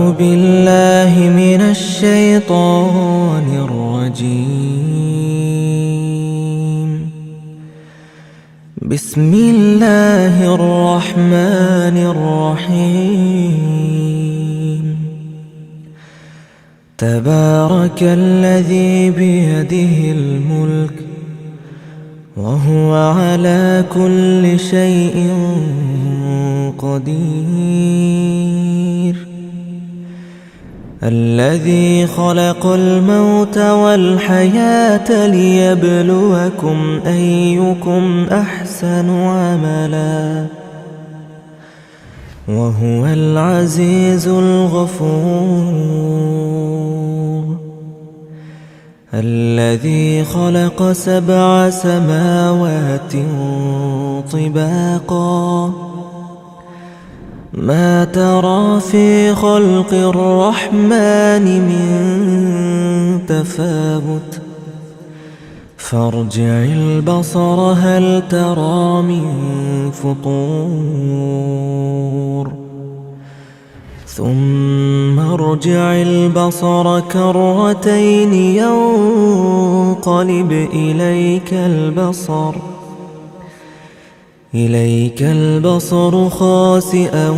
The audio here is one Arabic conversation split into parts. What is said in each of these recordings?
أعوذ بالله من الشيطان الرجيم. بسم الله الرحمن الرحيم. تبارك الذي بيده الملك وهو على كل شيء قدير. الذي خلق الموت والحياة ليبلوكم أيكم أحسن عملا وهو العزيز الغفور. الذي خلق 7 سماوات طباقا ما ترى في خلق الرحمن من تفاوت فارجع البصر هل ترى من فطور ثم ارجع البصر كرتين ينقلب إليك البصر خاسئا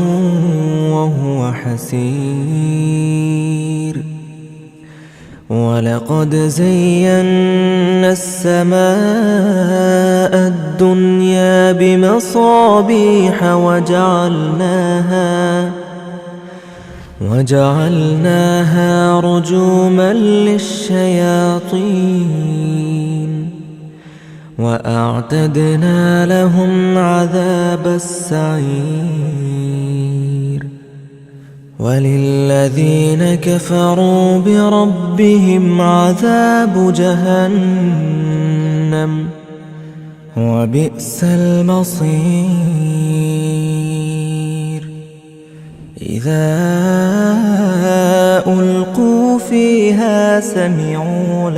وهو حسير. ولقد زينا السماء الدنيا بمصابيح وجعلناها رجوما للشياطين وأعتدنا لهم عذاب السعير. وللذين كفروا بربهم عذاب جهنم وبئس المصير. إذا ألقوا فيها سمعوا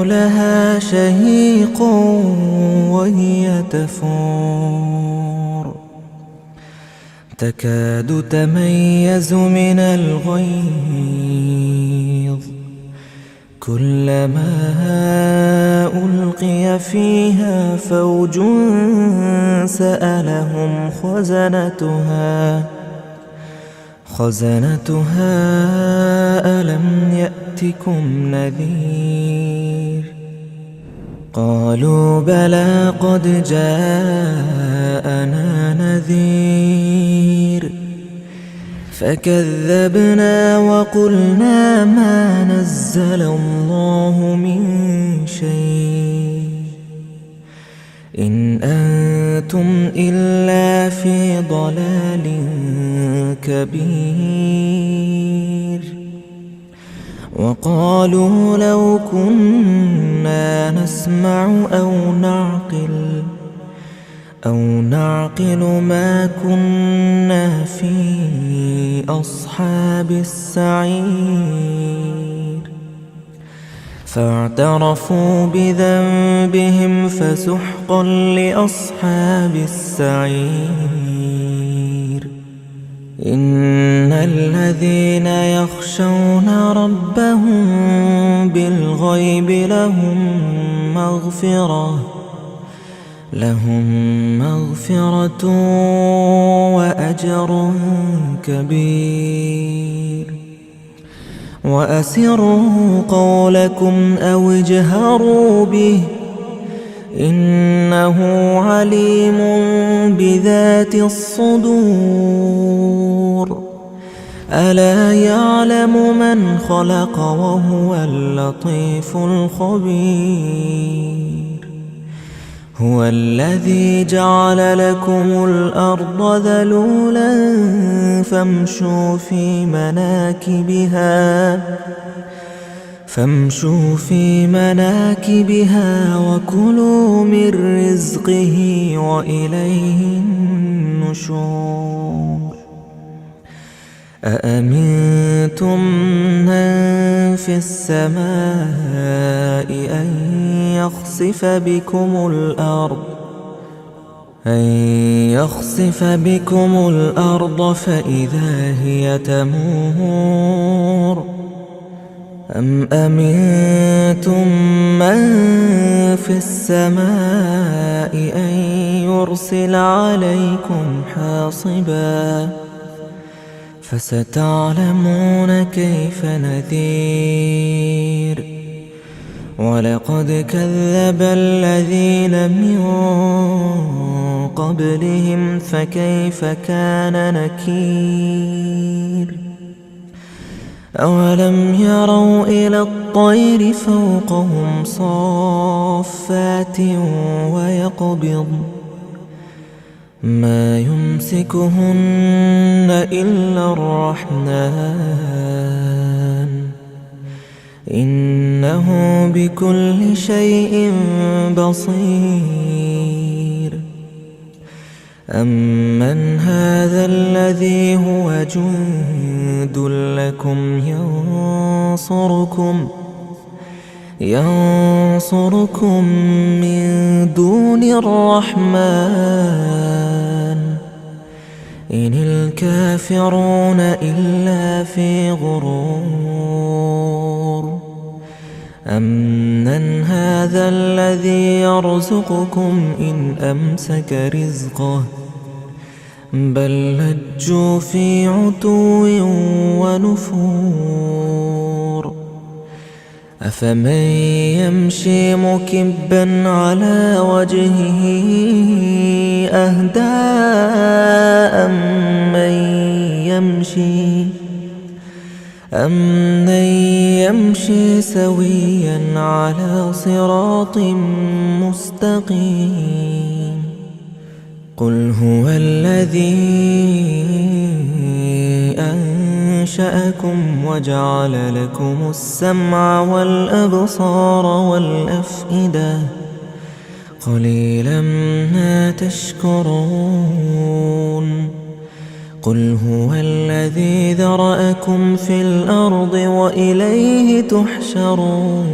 لها شهيقا وهي تفور تكاد تميز من الغيظ كلما ألقي فيها فوج سألهم خزنتها ألم يأتكم نذير. قالوا بلى قد جاءنا نذير فكذبنا وقلنا ما نزل الله من شيء إن أنتم إلا في ضلال كبير. وقالوا لو كنا نسمع أو نعقل ما كنا في أصحاب السعير. فاعترفوا بذنبهم فسحقا لأصحاب السعير. إن الذين يخشون ربهم بالغيب لهم مغفرة وأجر كبير. وأسروا قولكم أو اجهروا به إنه عليم بذات الصدور. ألا يعلم من خلق وهو اللطيف الخبير. هو الذي جعل لكم الأرض ذلولا فامشوا في مناكبها وكلوا من رزقه وإليه النشور. أأمنتم من في السماء أن يخسف بكم الأرض أن يخسف بكم الأرض فإذا هي تمور أم أمنتم من في السماء أن يرسل عليكم حاصبا فستعلمون كيف نذير ولقد كذب الذين من قبلهم فكيف كان نكير أولم يروا إلى الطير فوقهم صافات ويقبض ما يمسكهن إلا الرحمن إنه بكل شيء بصير أمن هذا الذي هو جند لكم ينصركم من دون الرحمن إن الكافرون إلا في غرور أمن هذا الذي يرزقكم إن أمسك رزقه بل لجوا في عتو ونفور أفمن يمشي مكبا على وجهه أهدى أمن يمشي سويا على صراط مستقيم قل هو الذي أنشأكم وجعل لكم السمع والأبصار والأفئدة قليلا ما تشكرون قل هو الذي ذرأكم في الأرض وإليه تحشرون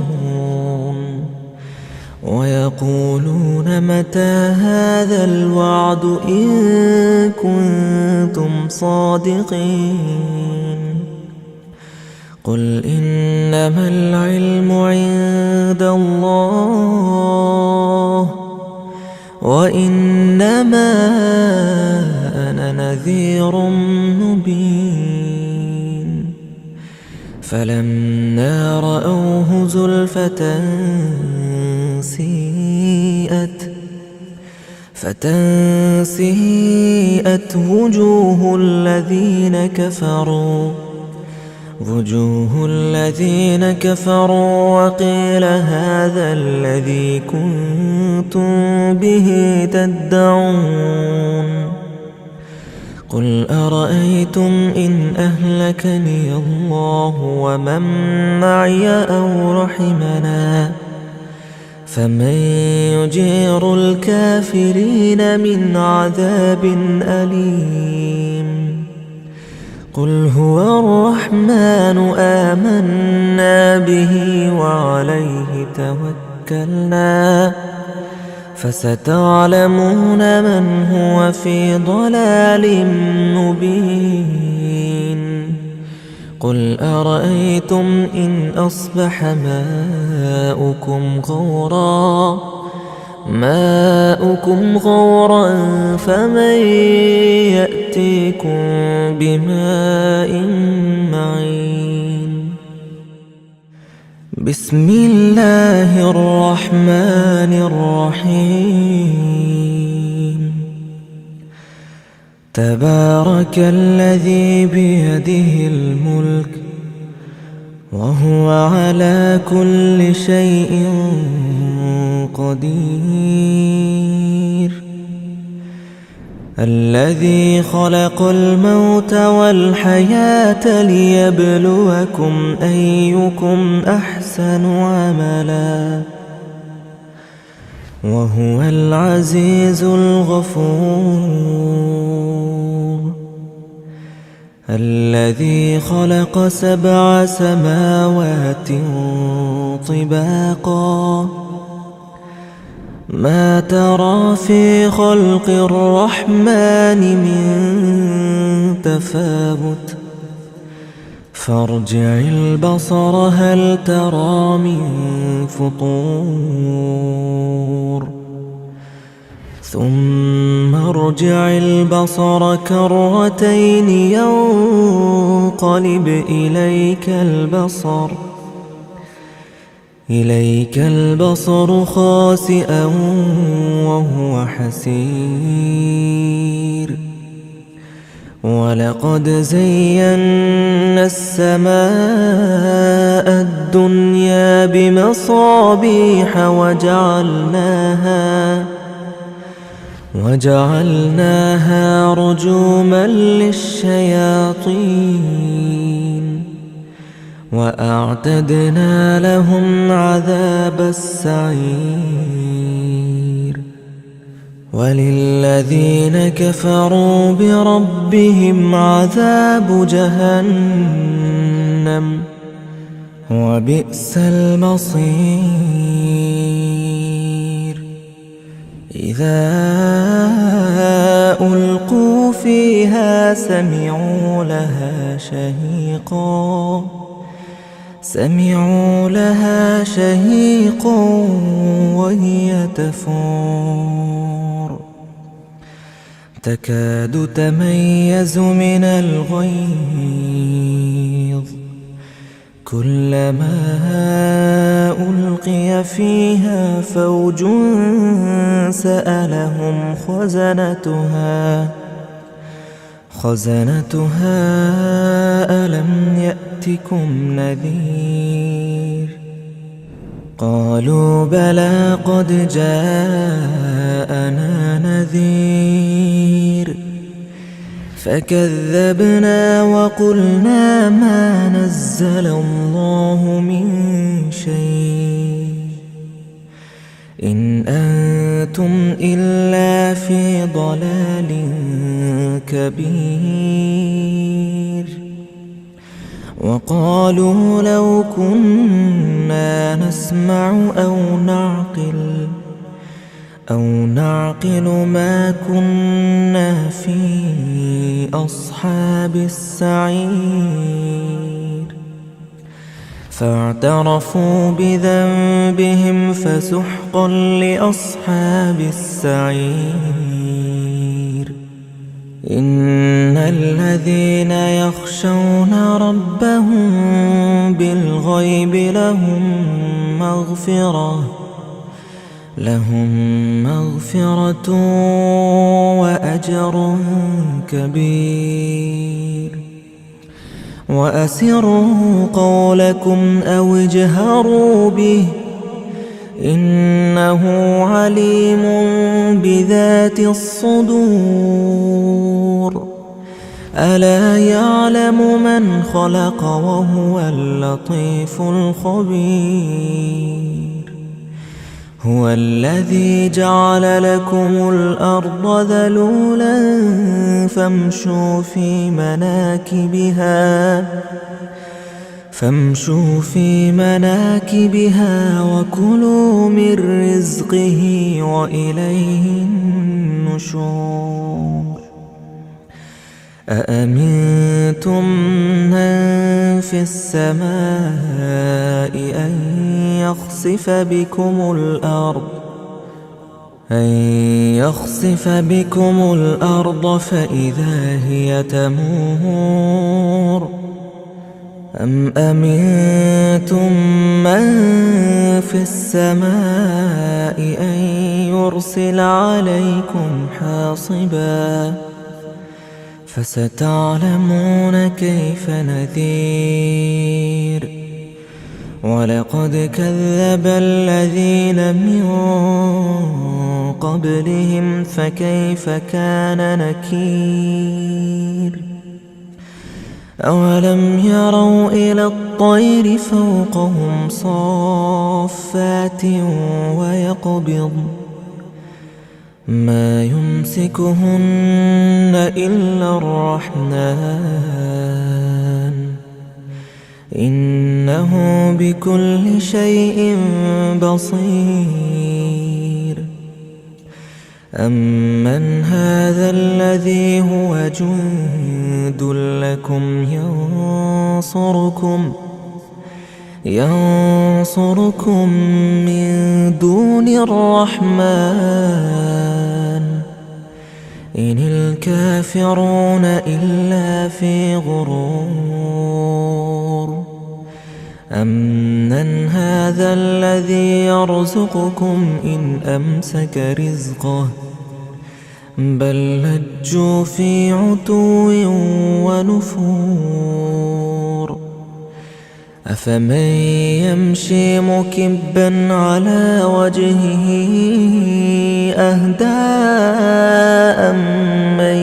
ويقولون متى هذا الوعد إن كنتم صادقين قل إنما العلم عند الله وإنما أنا نذير مبين فلما رأوه زلفة سيئت وجوه الذين كفروا وقيل هذا الذي كنتم به تدعون قل أرأيتم إن أهلكني الله ومن معي أو رحمنا فمن يجير الكافرين من عذاب أليم قل هو الرحمن آمنا به وعليه توكلنا فستعلمون من هو في ضلال مبين قل أرأيتم إن أصبح ماؤكم غورا فمن يأتيكم بماء معين بسم الله الرحمن الرحيم تبارك الذي بيده الملك وهو على كل شيء قدير الذي خلق الموت والحياة ليبلوكم أيكم أحسن عملا وهو العزيز الغفور الذي خلق 7 سماوات طباقا ما ترى في خلق الرحمن من تفاوت فارجع البصر هل ترى من فطور ثم ارجع البصر كرتين ينقلب إليك البصر خاسئا وهو حسير ولقد زينا السماء الدنيا بمصابيح وجعلناها رجوما للشياطين وأعتدنا لهم عذاب السعير وللذين كفروا بربهم عذاب جهنم وبئس المصير إذا ألقوا فيها سمعوا لها شهيقا وهي تفور تكاد تميز من الغيظ كلما ألقي فيها فوج سألهم خزنتها ألم يأتكم نذير قالوا بلى قد جاءنا نذير فكذبنا وقلنا ما نزل الله من شيء إن أنتم إلا في ضلال كبير وقالوا لو كنا نسمع أو نعقل ما كنا في أصحاب السعير فاعترفوا بذنبهم فسحقا لأصحاب السعير إن الذين يخشون ربهم بالغيب لهم مغفرة وأجر كبير وأسروا قولكم أو اجهروا به إنه عليم بذات الصدور ألا يعلم من خلق وهو اللطيف الخبير هو الذي جعل لكم الأرض ذلولا فامشوا في مناكبها وكلوا من رزقه وإليه النشور أأمنتم من في السماء أن يخسف بكم الأرض فإذا هي تمور أم أمنتم من في السماء أن يرسل عليكم حاصبا فستعلمون كيف نذير ولقد كذب الذين من قبلهم فكيف كان نكير أولم يروا إلى الطير فوقهم صافات ويقبض ما يمسكهن إلا الرحمن إنه بكل شيء بصير أمن هذا الذي هو جند لكم ينصركم من دون الرحمن إن الكافرون إلا في غرور أمن هذا الذي يرزقكم إن أمسك رزقه بل لجوا في عتو ونفور أفمن يمشي مكبا على وجهه أهدى أمن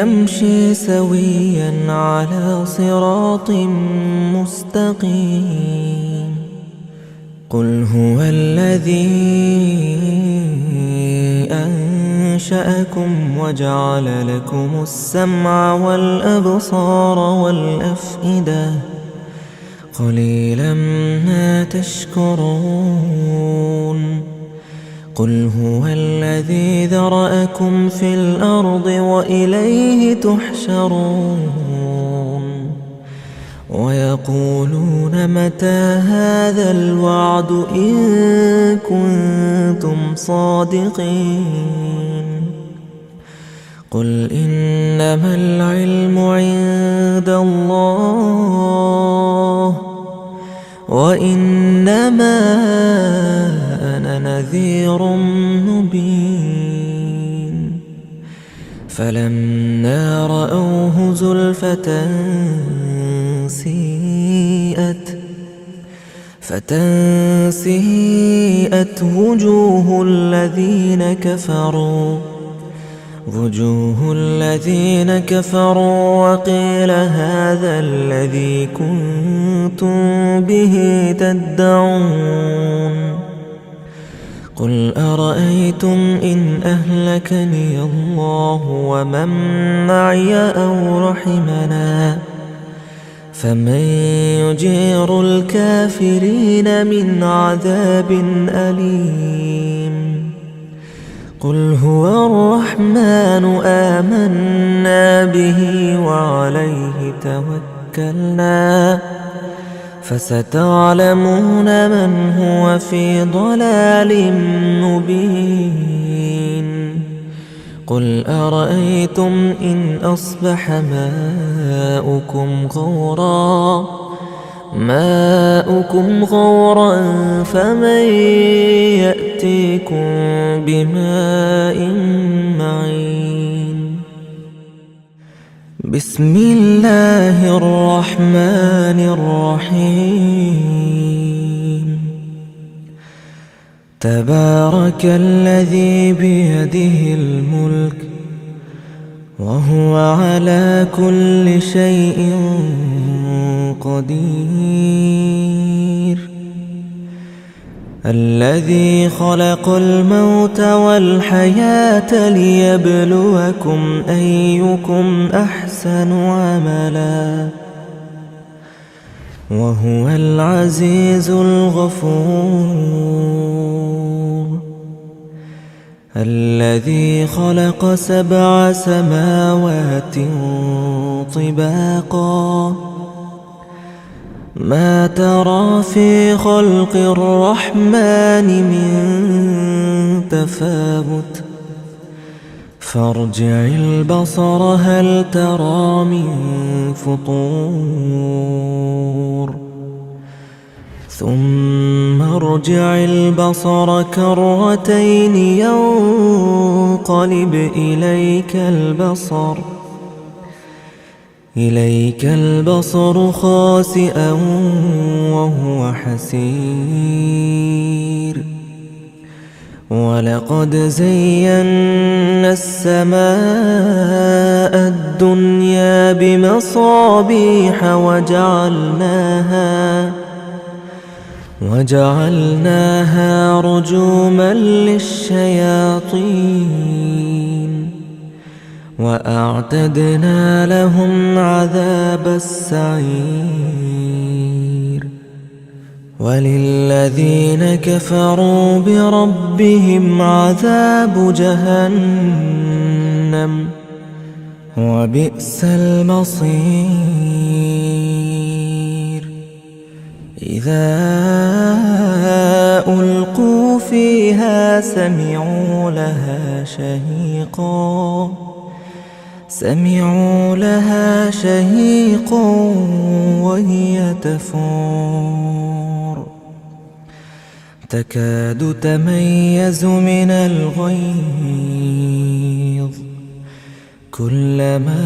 يمشي سويا على صراط مستقيم قل هو الذي أنشأكم وجعل لكم السمع والأبصار والأفئدة قليلا ما تشكرون قل هو الذي ذرأكم في الأرض وإليه تحشرون ويقولون متى هذا الوعد إن كنتم صادقين قل إنما العلم عند الله وإنما أنا نذير مبين فلما رأوه زلفة سيئت وجوه الذين كفروا وقيل هذا الذي كنتم به تدعون قل أرأيتم إن أهلكني الله ومن معي أو رحمنا فمن يجير الكافرين من عذاب أليم قل هو الرحمن آمنا به وعليه توكلنا فستعلمون من هو في ضلال مبين قل أرأيتم إن أصبح ماؤكم غورا فمن يأتيكم بماء معين بسم الله الرحمن الرحيم تبارك الذي بيده الملك وهو على كل شيء قدير الذي خلق الموت والحياة ليبلوكم أيكم أحسن عملا وهو العزيز الغفور الذي خلق 7 سماوات طباقا ما ترى في خلق الرحمن من تفاوت فارجع البصر هل ترى من فطور ثم ارجع البصر كرتين ينقلب إليك البصر خاسئا وهو حسير ولقد زينا السماء الدنيا بمصابيح وجعلناها رجوما للشياطين وأعتدنا لهم عذاب السعير وللذين كفروا بربهم عذاب جهنم وبئس المصير. إذا ألقوا فيها سمعوا لها شهيقا وهي تفور تكاد تميز من الغيظ كلما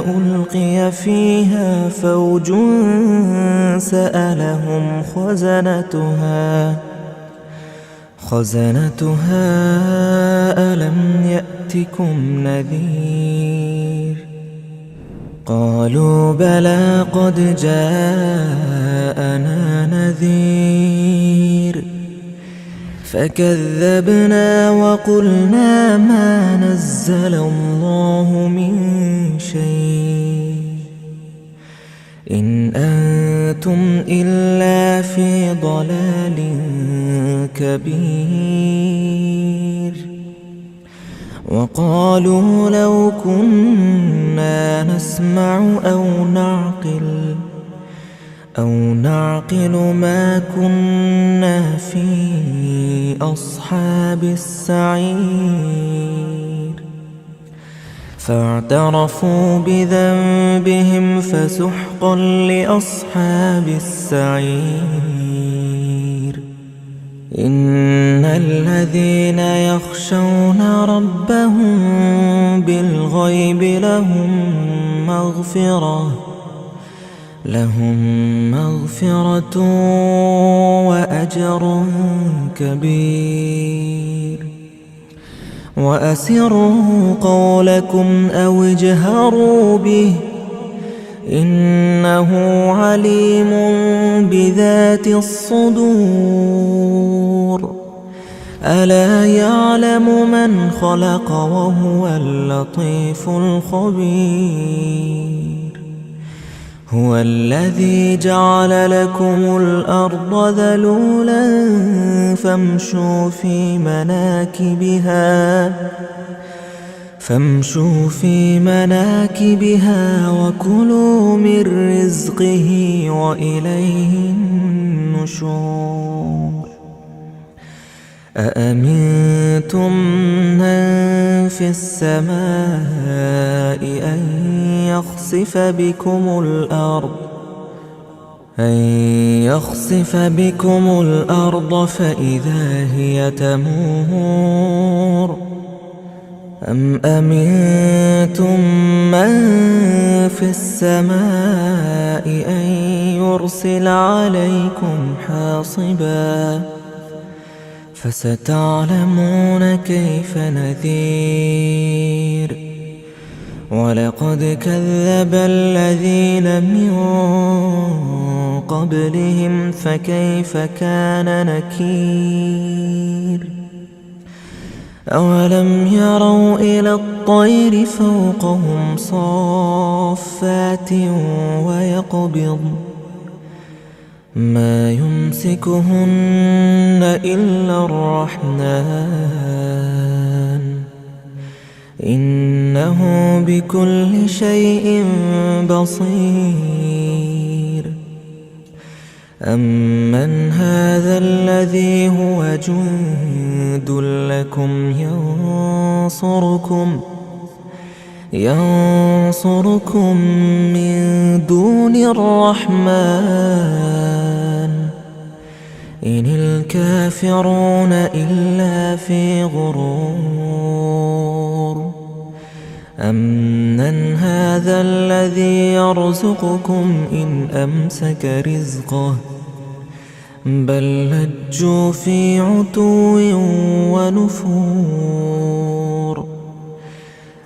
ألقي فيها فوج سألهم خزنتها ألم يأتكم نذير؟ قالوا بلى قد جاءنا نذير فكذبنا وقلنا ما نزل الله من شيء إن أنتم إلا في ضلال كبير. وقالوا لو كنا نسمع أو نعقل ما كنا في أصحاب السعير فاعترفوا بذنبهم فسحقا لأصحاب السعير. إن الذين يخشون ربهم بالغيب لهم مغفرة وأجر كبير. وأسروا قولكم أو اجهروا به إنه عليم بذات الصدور. ألا يعلم من خلق وهو اللطيف الخبير. هو الذي جعل لكم الأرض ذلولا فامشوا في مناكبها وكلوا من رزقه وإليه النشور. أأمنتم من في السماء أن يخسف بكم الأرض فإذا هي تمور. أم أمنتم من في السماء أن يرسل عليكم حاصبا فستعلمون كيف نذير. ولقد كذب الذين من قبلهم فكيف كان نكير. أولم يروا إلى الطير فوقهم صافات ويقبض ما يمسكهن إلا الرحمن إنه بكل شيء بصير. أمن هذا الذي هو جند لكم ينصركم من دون الرحمن إن الكافرون إلا في غرور. أمن هذا الذي يرزقكم إن أمسك رزقه بل لجوا في عتو ونفور.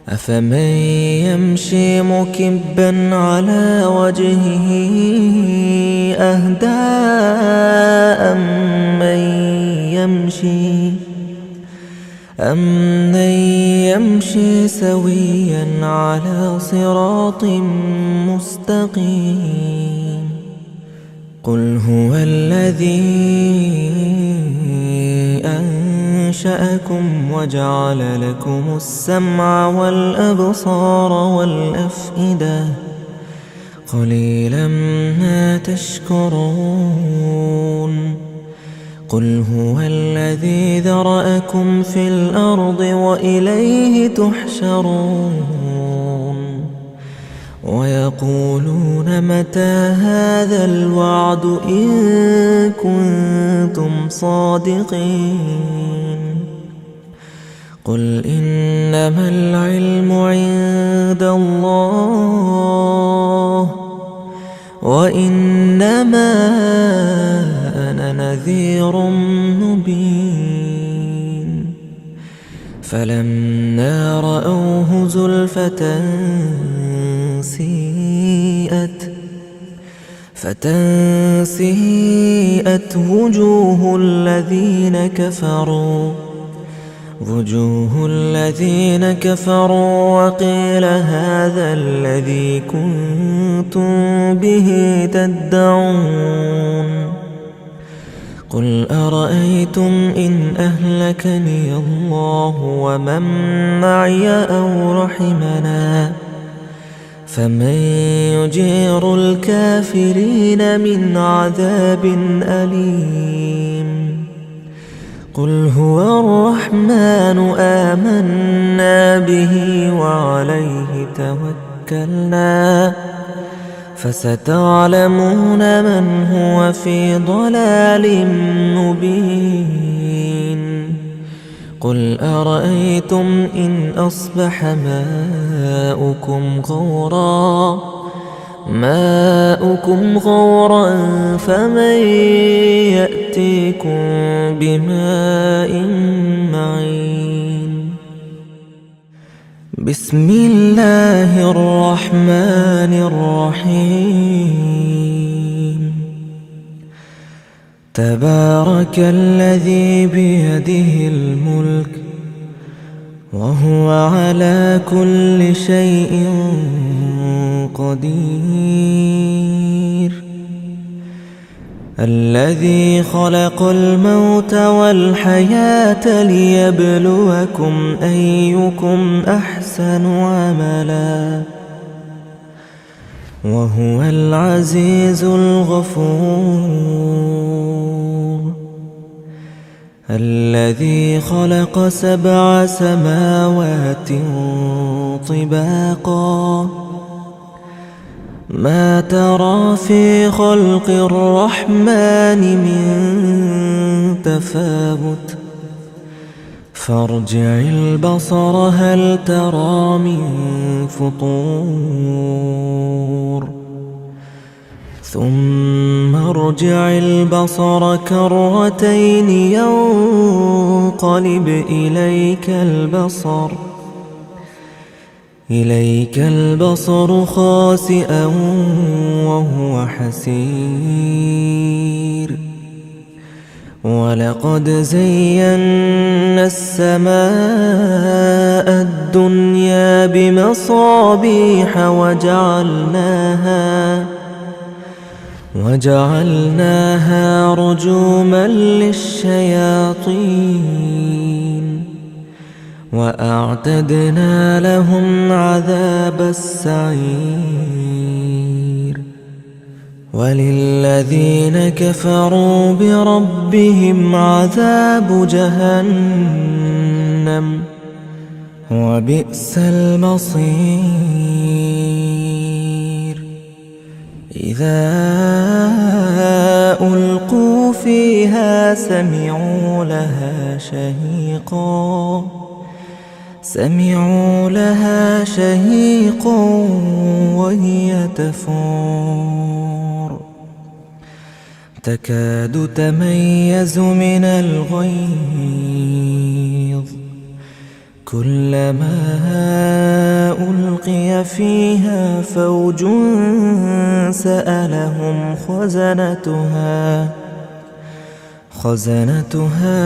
أفمن يمشي مكبا على وجهه أهدى أمن يمشي سويا على صراط مستقيم. قل هو الذي أنشأكم وجعل لكم السمع والأبصار والأفئدة قليلا ما تشكرون قل هو الذي ذرأكم في الأرض وإليه تحشرون ويقولون متى هذا الوعد إن كنتم صادقين قل إنما العلم عند الله وإنما أنا نذير مبين فلما رأوه زلفة سيئت وجوه الذين كفروا وقيل هذا الذي كنتم به تدعون قل أرأيتم إن أهلكني الله ومن معي أو رحمنا فمن يجير الكافرين من عذاب أليم قل هو الرحمن آمنا به وعليه توكلنا فستعلمون من هو في ضلال مبين قل أرأيتم إن أصبح ماؤكم غورا فمن يأتيكم بماء معين بسم الله الرحمن الرحيم تبارك الذي بيده الملك وهو على كل شيء قدير الذي خلق الموت والحياة ليبلوكم أيكم أحسن عملا وهو العزيز الغفور الذي خلق 7 سماوات طباقا ما ترى في خلق الرحمن من تفاوت فارجع البصر هل ترى من فطور ثم ارجع البصر كرتين ينقلب إليك البصر خاسئا وهو حسير ولقد زينا السماء الدنيا بمصابيح وجعلناها رجوما للشياطين وأعتدنا لهم عذاب السعير وللذين كفروا بربهم عذاب جهنم وبئس المصير إذا ألقوا فيها سمعوا لها شهيقا وهي تفور تكاد تميز من الغيظ كلما ألقي فيها فوج سألهم خزنتها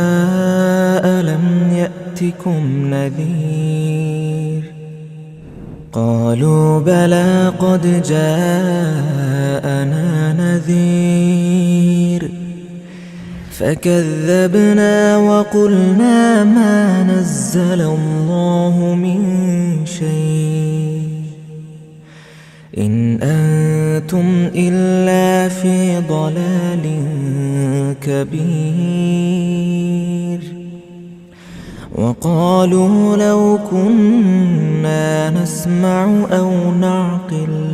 ألم يأتكم نذير قالوا بلى قد جاءنا جاءنا نذير فكذبنا وقلنا ما نزل الله من شيء إن أنتم إلا في ضلال كبير وقالوا لو كنا نسمع أو نعقل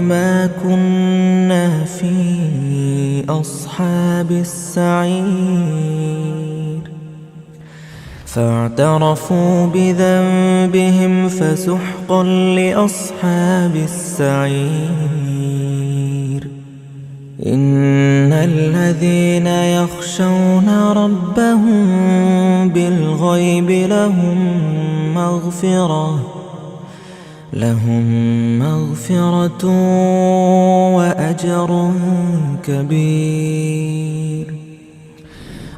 ما كنا في أصحاب السعير فاعترفوا بذنبهم فسحقا لأصحاب السعير إن الذين يخشون ربهم بالغيب لهم مغفرة وأجر كبير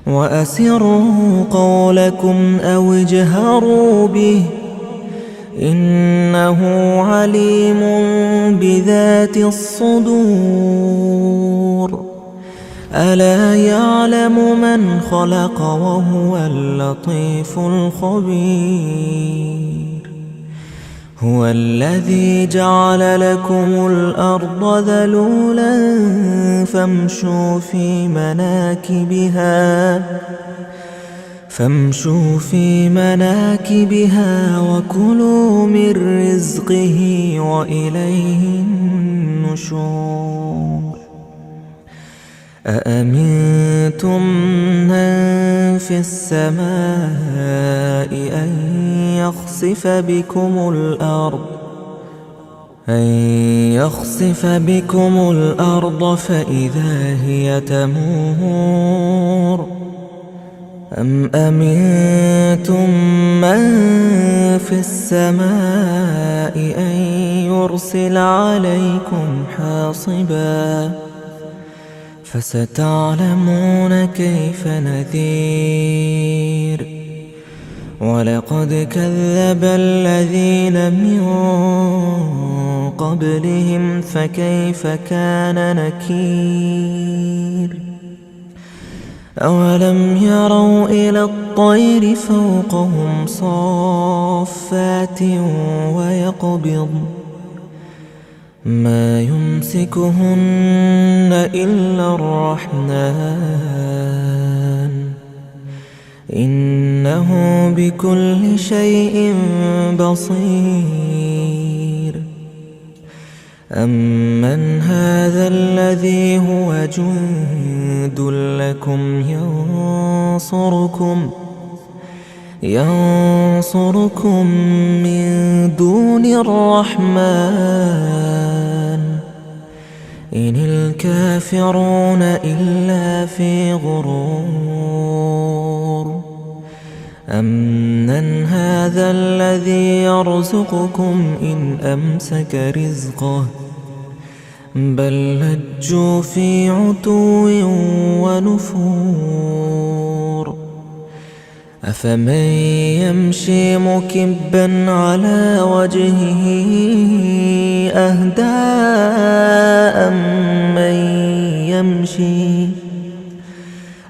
وأسروا قولكم أو اجهروا به إنه عليم بذات الصدور ألا يعلم من خلق وهو اللطيف الخبير هو الذي جعل لكم الأرض ذلولا فامشوا في مناكبها وكلوا من رزقه وإليه النشور أأمنتم من في السماء أن يخسف بكم الأرض فإذا هي تمور أم أمنتم من في السماء أن يرسل عليكم حاصبا فستعلمون كيف نذير ولقد كذب الذين من قبلهم فكيف كان نكير أولم يروا إلى الطير فوقهم صافات ويقبض ما يمسكهن إلا الرحمن إنه بكل شيء بصير أمن هذا الذي هو جند لكم ينصركم من دون الرحمن إن الكافرون إلا في غرور أمن هذا الذي يرزقكم إن أمسك رزقه بل لجوا في عتو ونفور أفمن يمشي مكبا على وجهه أهدى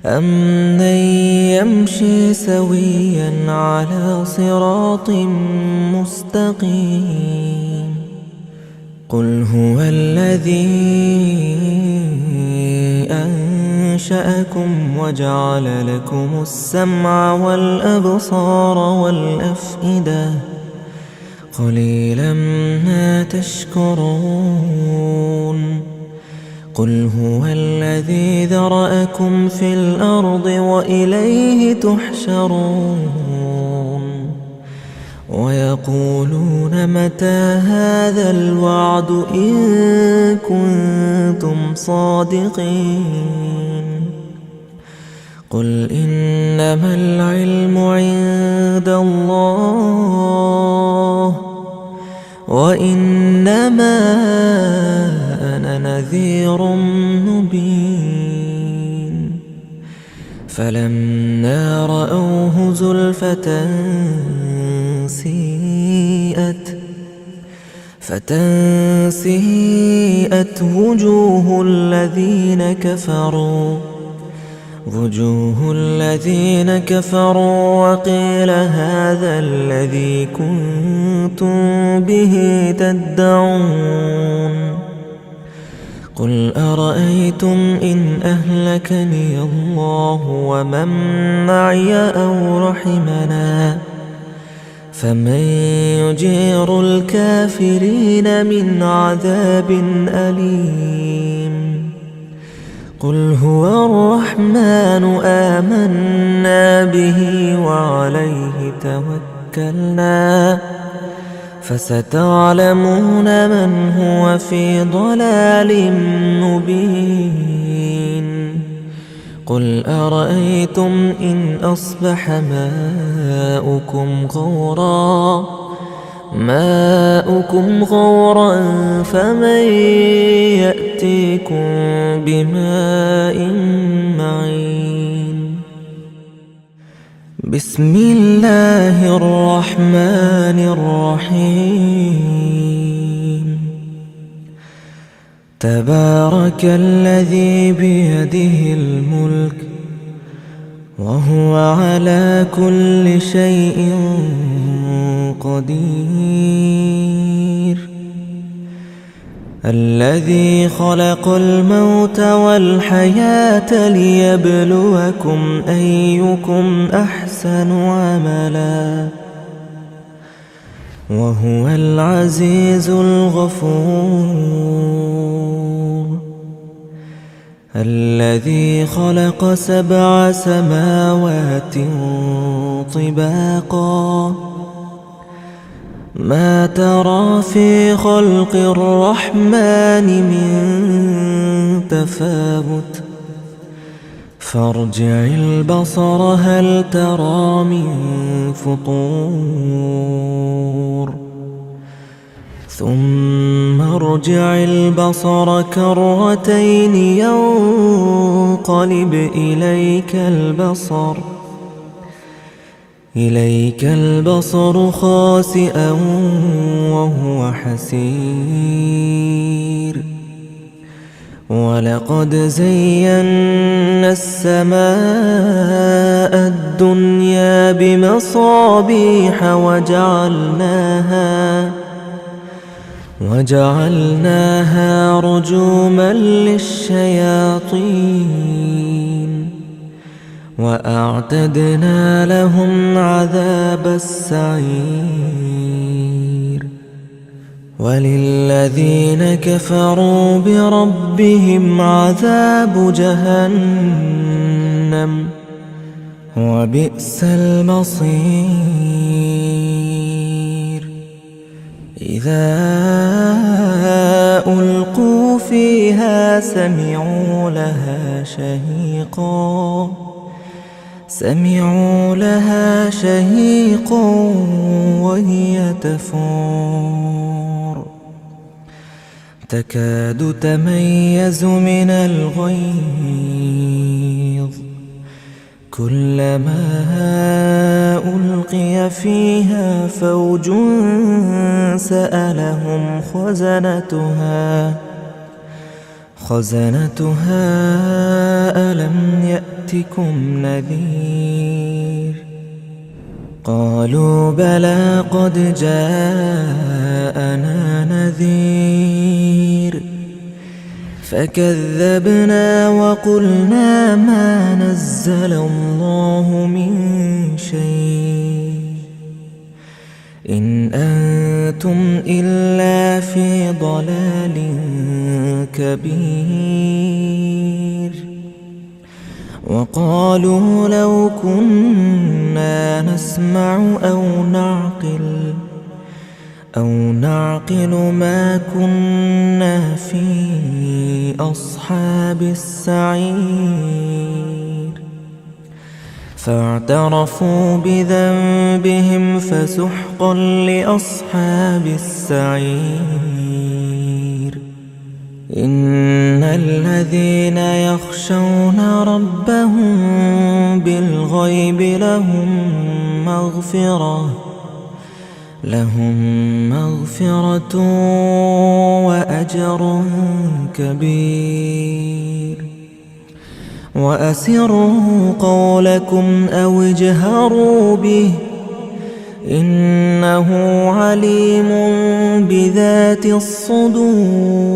أمن يمشي سويا على صراط مستقيم قل هو الذي أنشأكم وجعل لكم السمع والأبصار والأفئدة قليلا ما تشكرون قل هو الذي ذرأكم في الأرض وإليه تحشرون ويقولون متى هذا الوعد إن كنتم صادقين قل إنما العلم عند الله وإنما أنا نذير مبين فلما رأوه زلفة فتنسيئت وجوه الذين كفروا وقيل هذا الذي كنتم به تدعون قل أرأيتم إن أهلكني الله ومن معي أو رحمنا فمن يجير الكافرين من عذاب أليم قل هو الرحمن آمنا به وعليه توكلنا فستعلمون من هو في ضلال مبين قل أرأيتم إن أصبح ماؤكم غورا فمن يأتيكم بماء معين بسم الله الرحمن الرحيم تبارك الذي بيده الملك وهو على كل شيء قدير الذي خلق الموت والحياة ليبلوكم أيكم أحسن عملا وهو العزيز الغفور الذي خلق 7 سماوات طباقا ما ترى في خلق الرحمن من تفاوت فارجع البصر هل ترى من فطور ثم ارجع البصر كرتين ينقلب إليك البصر خاسئا وهو حسير ولقد زينا السماء الدنيا بمصابيح وجعلناها رجوما للشياطين وأعتدنا لهم عذاب السعير وللذين كفروا بربهم عذاب جهنم وبئس المصير إذا ألقوا فيها سمعوا لها شهيقا وهي تفور تكاد تميز من الغيظ كلما ألقي فيها فوج سألهم خزنتها ألم يأتكم نذير قالوا بلى قد جاءنا نذير فكذبنا وقلنا ما نزل الله من شيء إن أنتم إلا في ضلال كبير وقالوا لو كنا نسمع أو نعقل ما كنا في أصحاب السعير فاعترفوا بذنبهم فسحقا لأصحاب السعير إن الذين يخشون ربهم بالغيب لهم لهم مغفرة وأجر كبير. وأسروا قولكم أو اجهروا به إنه عليم بذات الصدور.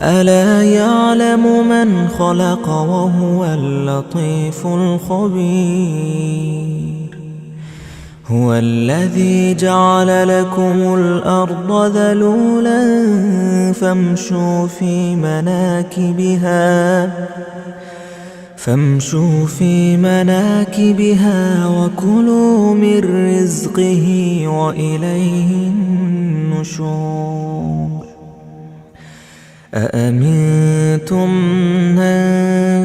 ألا يعلم من خلق وهو اللطيف الخبير. هو الذي جعل لكم الأرض ذلولا فامشوا في مناكبها وكلوا من رزقه وإليه النشور. أأمنتم من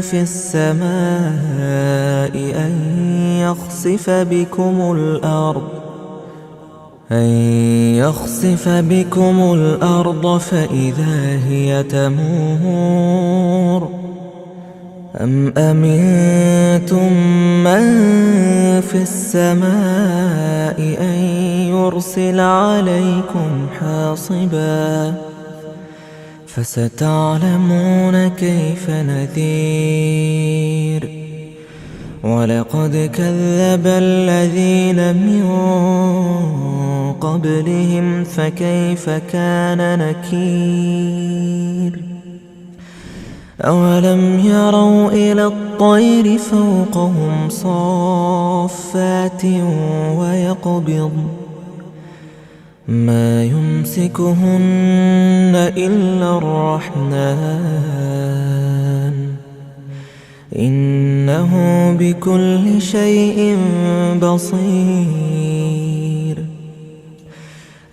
في السماء أن يخسف بكم الأرض فإذا هي تمور. أم أمنتم من في السماء أن يرسل عليكم حاصبا فستعلمون كيف نذير. ولقد كذب الذين من قبلهم فكيف كان نكير. أولم يروا إلى الطير فوقهم صافات ويقبض ما يمسكهن إلا الرحمن إنه بكل شيء بصير.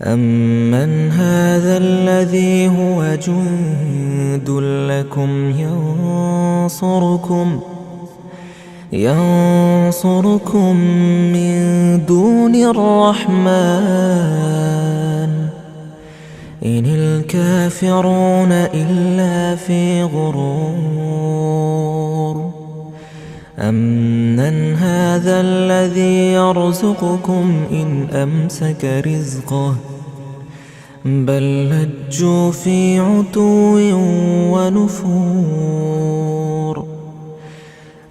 أمن هذا الذي هو جند لكم ينصركم من دون الرحمن إن الكافرون إلا في غرور. أمن هذا الذي يرزقكم إن أمسك رزقه بل لجوا في عتو ونفور.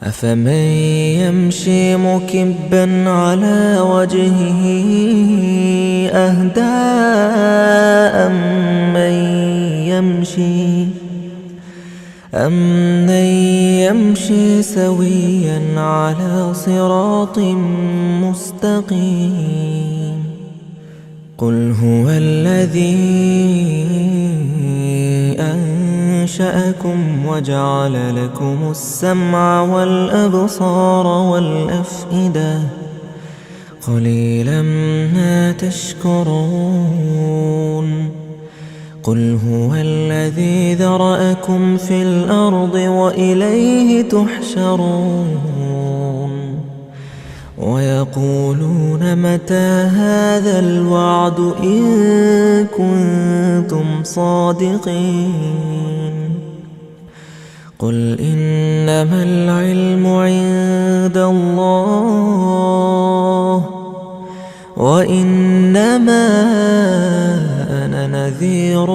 أفمن يمشي مكبا على وجهه أهدى أمن يمشي سويا على صراط مستقيم. قل هو الذي أنشأكم وجعل لكم السمع والأبصار والأفئدة قليلا ما تشكرون. قل هو الذي ذرأكم في الأرض وإليه تحشرون. ويقولون متى هذا الوعد إن كنتم صادقين. قل إنما العلم عند الله وإنما أنا نذير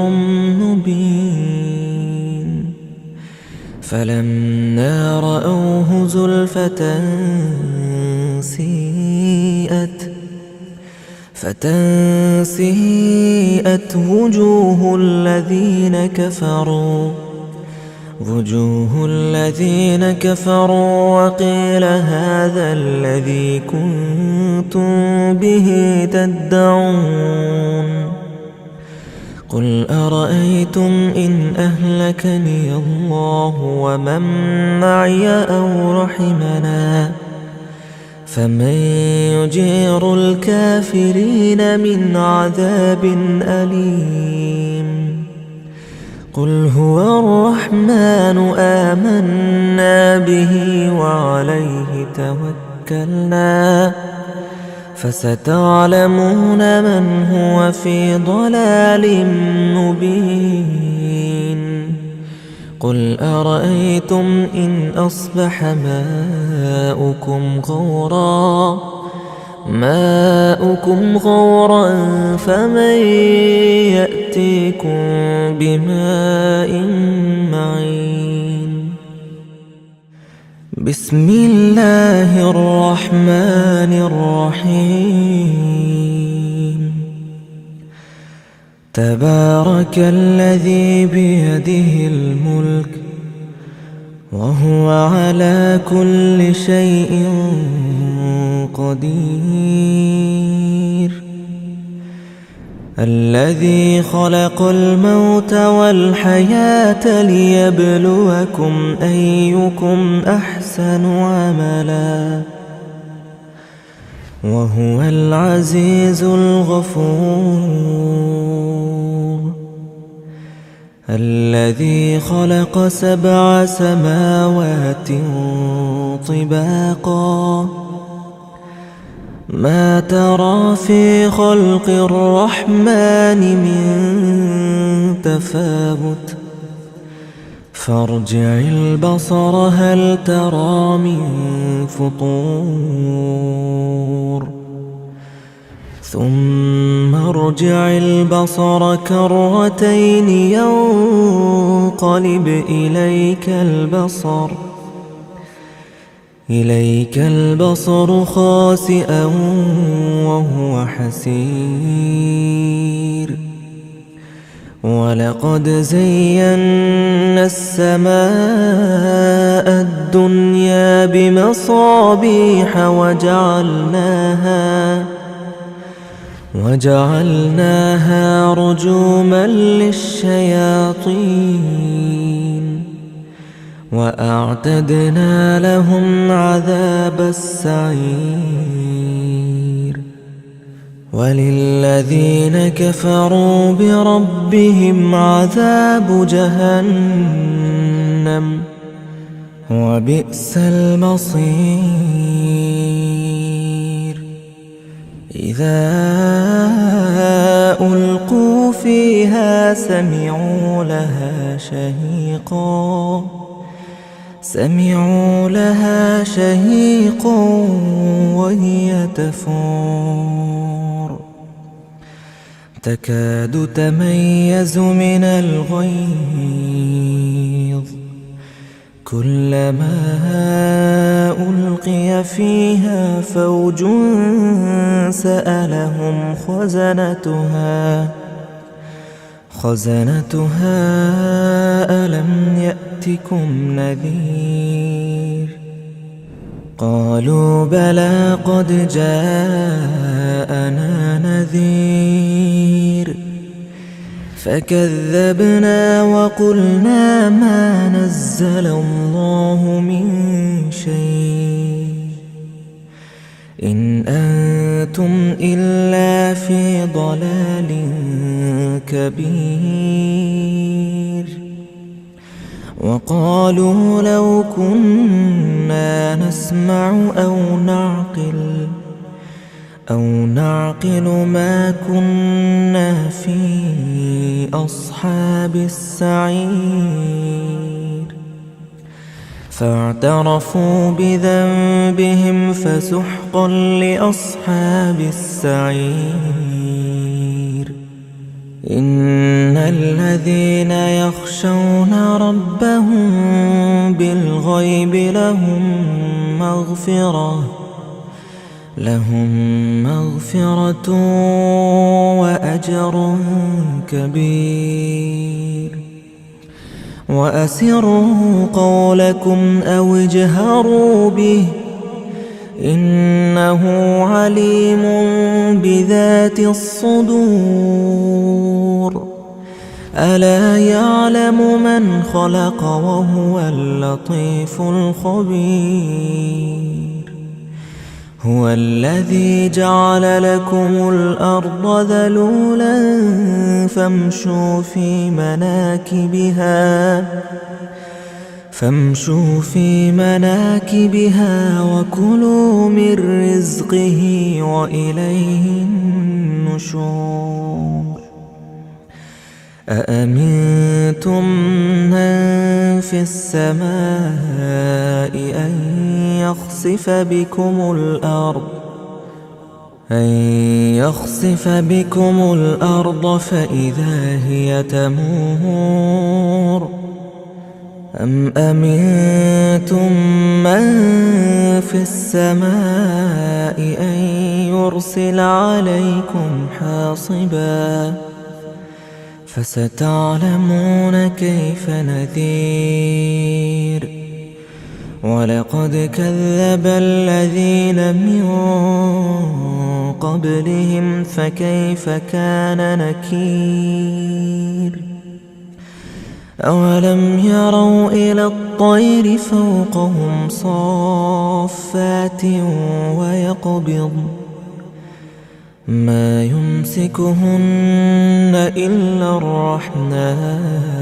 مبين. فلما رأوه زلفة سيئت وجوه الذين كفروا وقيل هذا الذي كنتم به تدعون. قل أرأيتم إن أهلكني الله ومن معي أو رحمنا فمن يجير الكافرين من عذاب أليم. قل هو الرحمن آمنا به وعليه توكلنا فستعلمون من هو في ضلال مبين. قل أرأيتم إن أصبح ماؤكم غورا ماؤكم غورا فمن يأتيكم بماء معين. بسم الله الرحمن الرحيم. تبارك الذي بيده الملك وهو على كل شيء قدير. الذي خلق الموت والحياة ليبلوكم أيكم أحسن عملا وهو العزيز الغفور. الذي خلق 7 سماوات طباقا ما ترى في خلق الرحمن من تفاوت فارجع البصر هل ترى من فطور ثم ارجع البصر كرتين ينقلب إليك البصر خاسئا وهو حسير. ولقد زينا السماء الدنيا بمصابيح وجعلناها رجوما للشياطين وأعتدنا لهم عذاب السعير. وللذين كفروا بربهم عذاب جهنم وبئس المصير. إذا ألقوا فيها سمعوا لها شهيقا وهي تفور تكاد تميز من الغيظ كلما ألقي فيها فوج سألهم خزنتها ألم يأتكم نذير قالوا بلى قد جاءنا نذير فكذبنا وقلنا ما نزل الله من شيء إن أنتم إلا في ضلال كبير. وقالوا لو كنا نسمع أو نعقل ما كنا في أصحاب السعير فاعترفوا بذنبهم فسحقا لأصحاب السعير. إن الذين يخشون ربهم بالغيب لهم مغفرة وأجر كبير. وأسروا قولكم أو اجهروا به إنه عليم بذات الصدور. ألا يعلم من خلق وهو اللطيف الخبير. هو الذي جعل لكم الأرض ذلولا فامشوا في مناكبها وكلوا من رزقه وإليه النشور. أأمنتم من في السماء أن يخسف بكم الأرض أن يخسف بكم الأرض فإذا هي تمور أم أمنتم من في السماء أن يرسل عليكم حاصبا فستعلمون كيف نذير ولقد كذب الذين من قبلهم فكيف كان نكير أولم يروا إلى الطير فوقهم صافات ويقبض ما يمسكهن إلا الرحمن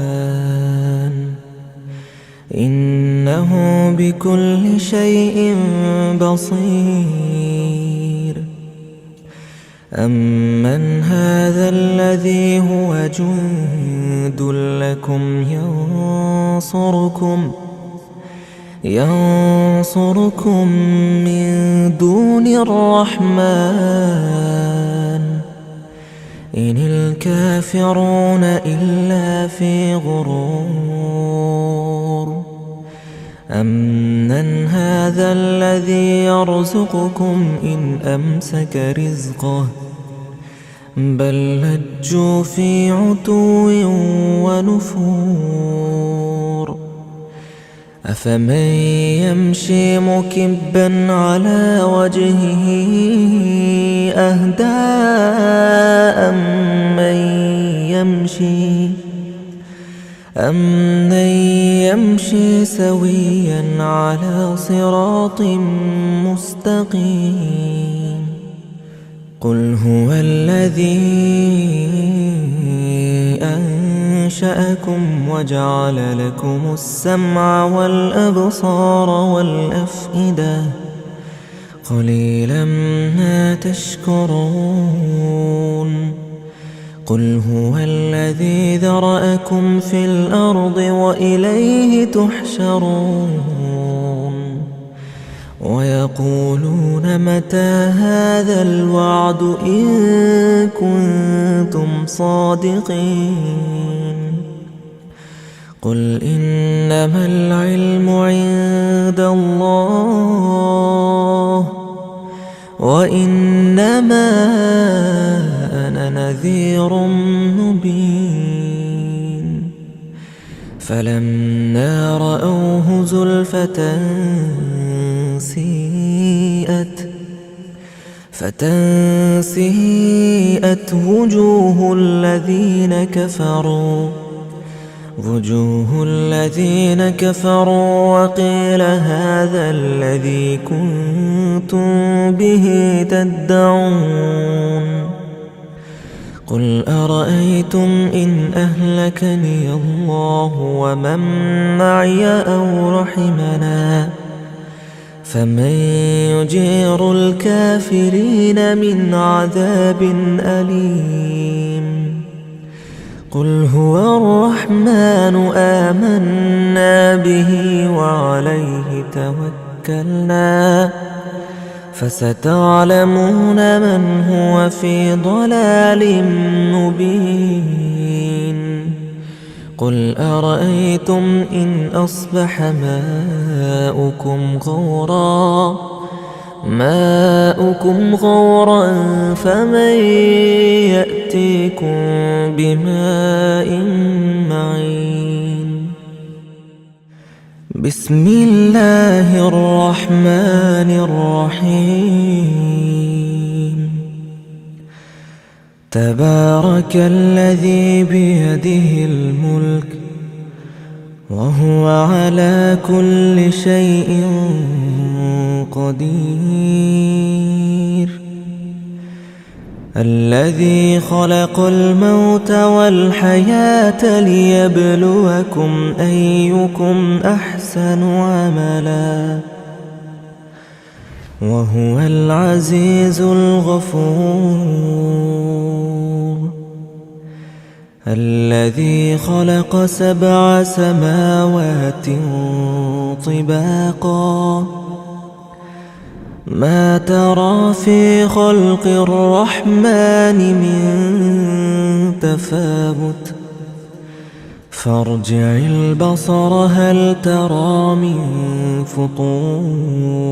إنه بكل شيء بصير أمن هذا الذي هو جند لكم ينصركم من دون الرحمن إن الكافرون إلا في غرور أمن هذا الذي يرزقكم إن أمسك رزقه بل لجوا في عتو ونفور أفمن يمشي مكبا على وجهه أهدى أمن يمشي سويا على صراط مستقيم قل هو الذي أنشأكم وجعل لكم السمع والأبصار والأفئدة قليلا ما تشكرون قل هو الذي ذرأكم في الأرض وإليه تحشرون ويقولون متى هذا الوعد إن كنتم صادقين قل إنما العلم عند الله وإنما أنا نذير مبين فلما رأوه زلفة سيئت وجوه الذين كفروا وقيل هذا الذي كنتم به تدعون قل أرأيتم إن أهلكني الله ومن معي أو رحمنا فمن يجير الكافرين من عذاب أليم قل هو الرحمن آمنا به وعليه توكلنا فستعلمون من هو في ضلال مبين قل أرأيتم إن أصبح ماؤكم غورا فمن يأتيكم بماء معين بسم الله الرحمن الرحيم تبارك الذي بيده الملك وهو على كل شيء قدير الذي خلق الموت والحياة ليبلوكم أيكم أحسن عملا وهو العزيز الغفور الذي خلق 7 سماوات طباقا ما ترى في خلق الرحمن من تفاوت فارجع البصر هل ترى من فطور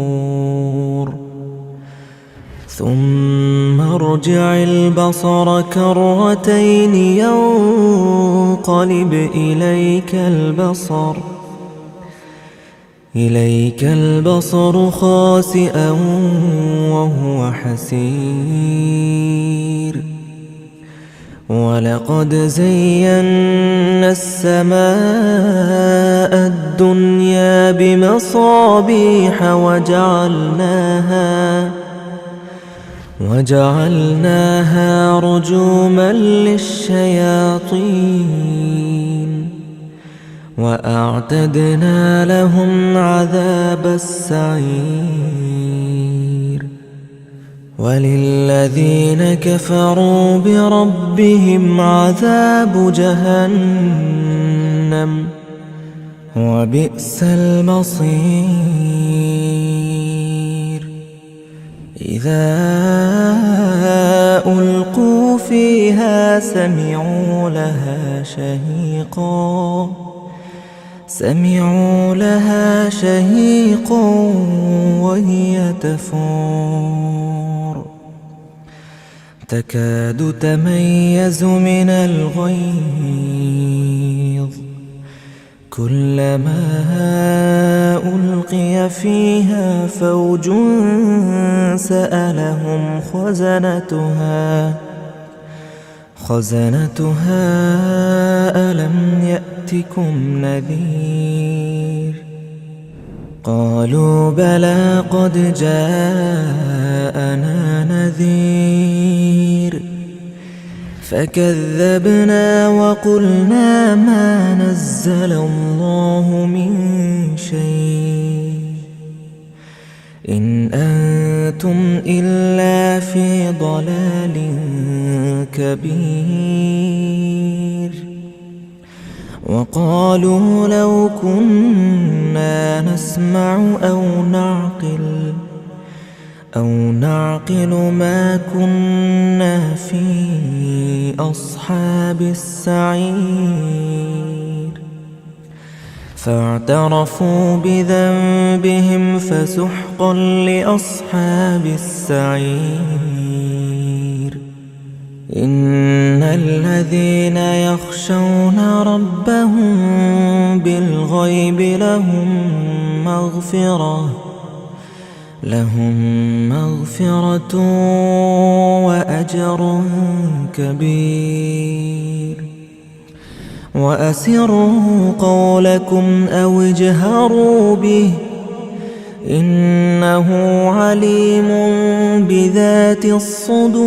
ثم ارجع البصر كرتين ينقلب إليك البصر خاسئا وهو حسير ولقد زينا السماء الدنيا بمصابيح وجعلناها رجوما للشياطين وأعتدنا لهم عذاب السعير وللذين كفروا بربهم عذاب جهنم وبئس المصير إذا ألقوا فيها سمعوا لها شهيقا وهي تفور تكاد تميز من الغيظ كلما ألقي فيها فوج سألهم خزنتها ألم يأتكم نذير قالوا بلى قد جاءنا نذير فكذبنا وقلنا ما نزل الله من شيء إن أنتم إلا في ضلال كبير وقالوا لو كنا نسمع أو نعقل ما كنا في أصحاب السعير فاعترفوا بذنبهم فسحقا لأصحاب السعير إن الذين يخشون ربهم بالغيب لهم مغفرة وأجر كبير وأسروا قولكم أو اجهروا به إنه عليم بذات الصدور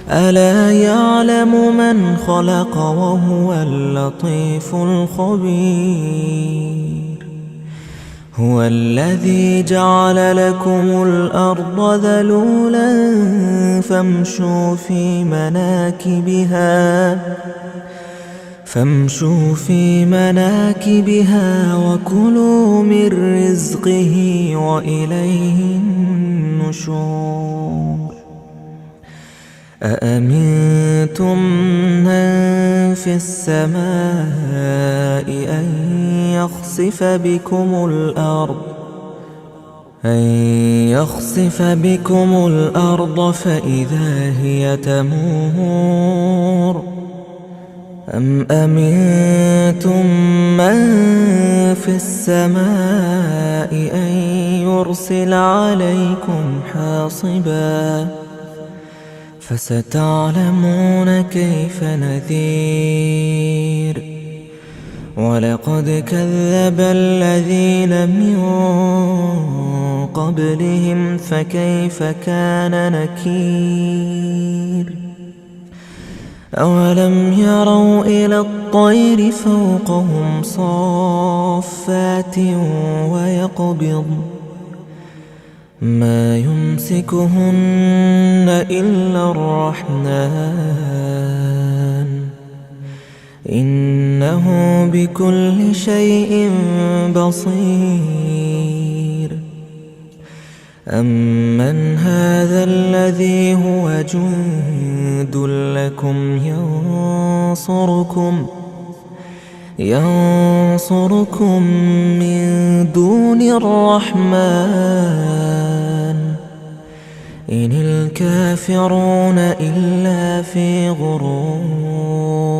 ألا يعلم من خلق وهو اللطيف الخبير هو الذي جعل لكم الأرض ذلولا فامشوا في مناكبها وكلوا من رزقه وإليه النشور أأمنتم من في السماء أن يخسف بكم الأرض فإذا هي تمور أم أمنتم من في السماء أن يرسل عليكم حاصبا فستعلمون كيف نذير ولقد كذب الذين من قبلهم فكيف كان نكير أولم يروا إلى الطير فوقهم صافات ويقبض ما يمسكهن إلا الرحمن إنه بكل شيء بصير أَمَّنْ هَذَا الَّذِي هُوَ جُندٌ لَكُمْ يَنصُرُكُم مِّن دُونِ الرَّحْمَٰنِ إِنِ الْكَافِرُونَ إِلَّا فِي غُرُورٍ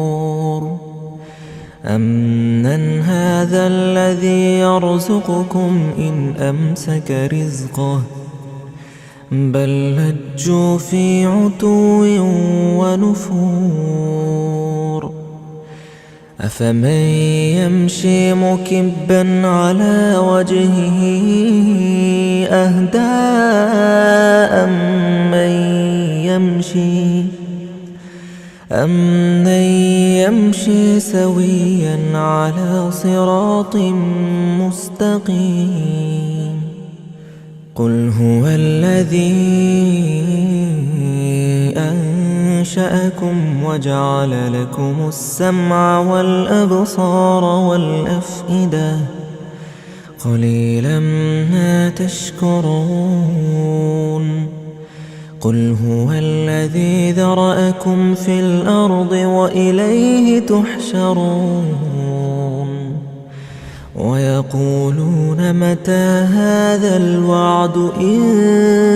أَمَّنْ هَٰذَا الَّذِي يَرْزُقُكُمْ إِنْ أَمْسَكَ رِزْقَهُ بَل لَّجُّوا فِي عُتُوٍّ وَنُفُورٍ أَفَمَن يَمْشِي مُكِبًّا عَلَىٰ وَجْهِهِ أَهْدَىٰ أَمَّن يَمْشِي سَوِيًّا عَلَىٰ صِرَاطٍ مُّسْتَقِيمٍ قُلْ هُوَ الَّذِي أَنشَأَكُمْ وَجَعَلَ لَكُمُ السَّمْعَ وَالْأَبْصَارَ وَالْأَفْئِدَةَ قَلِيلًا مَّا تَشْكُرُونَ قُلْ هُوَ الَّذِي ذَرَأَكُمْ فِي الْأَرْضِ وَإِلَيْهِ تُحْشَرُونَ وَيَقُولُونَ مَتَىٰ هَٰذَا الْوَعْدُ إِن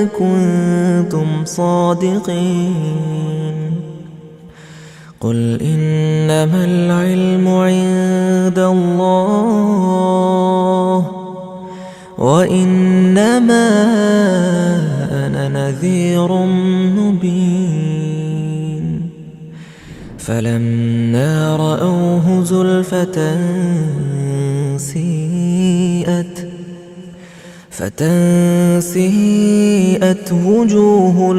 كُنتُمْ صَادِقِينَ قُلْ إِنَّمَا الْعِلْمُ عِندَ اللَّهِ وَإِنَّمَا أَنَا نَذِيرٌ مُّبِينٌ فَلَمَّا رَأَوْهُ زُلْفَةً سِيئَتْ وُجُوهُ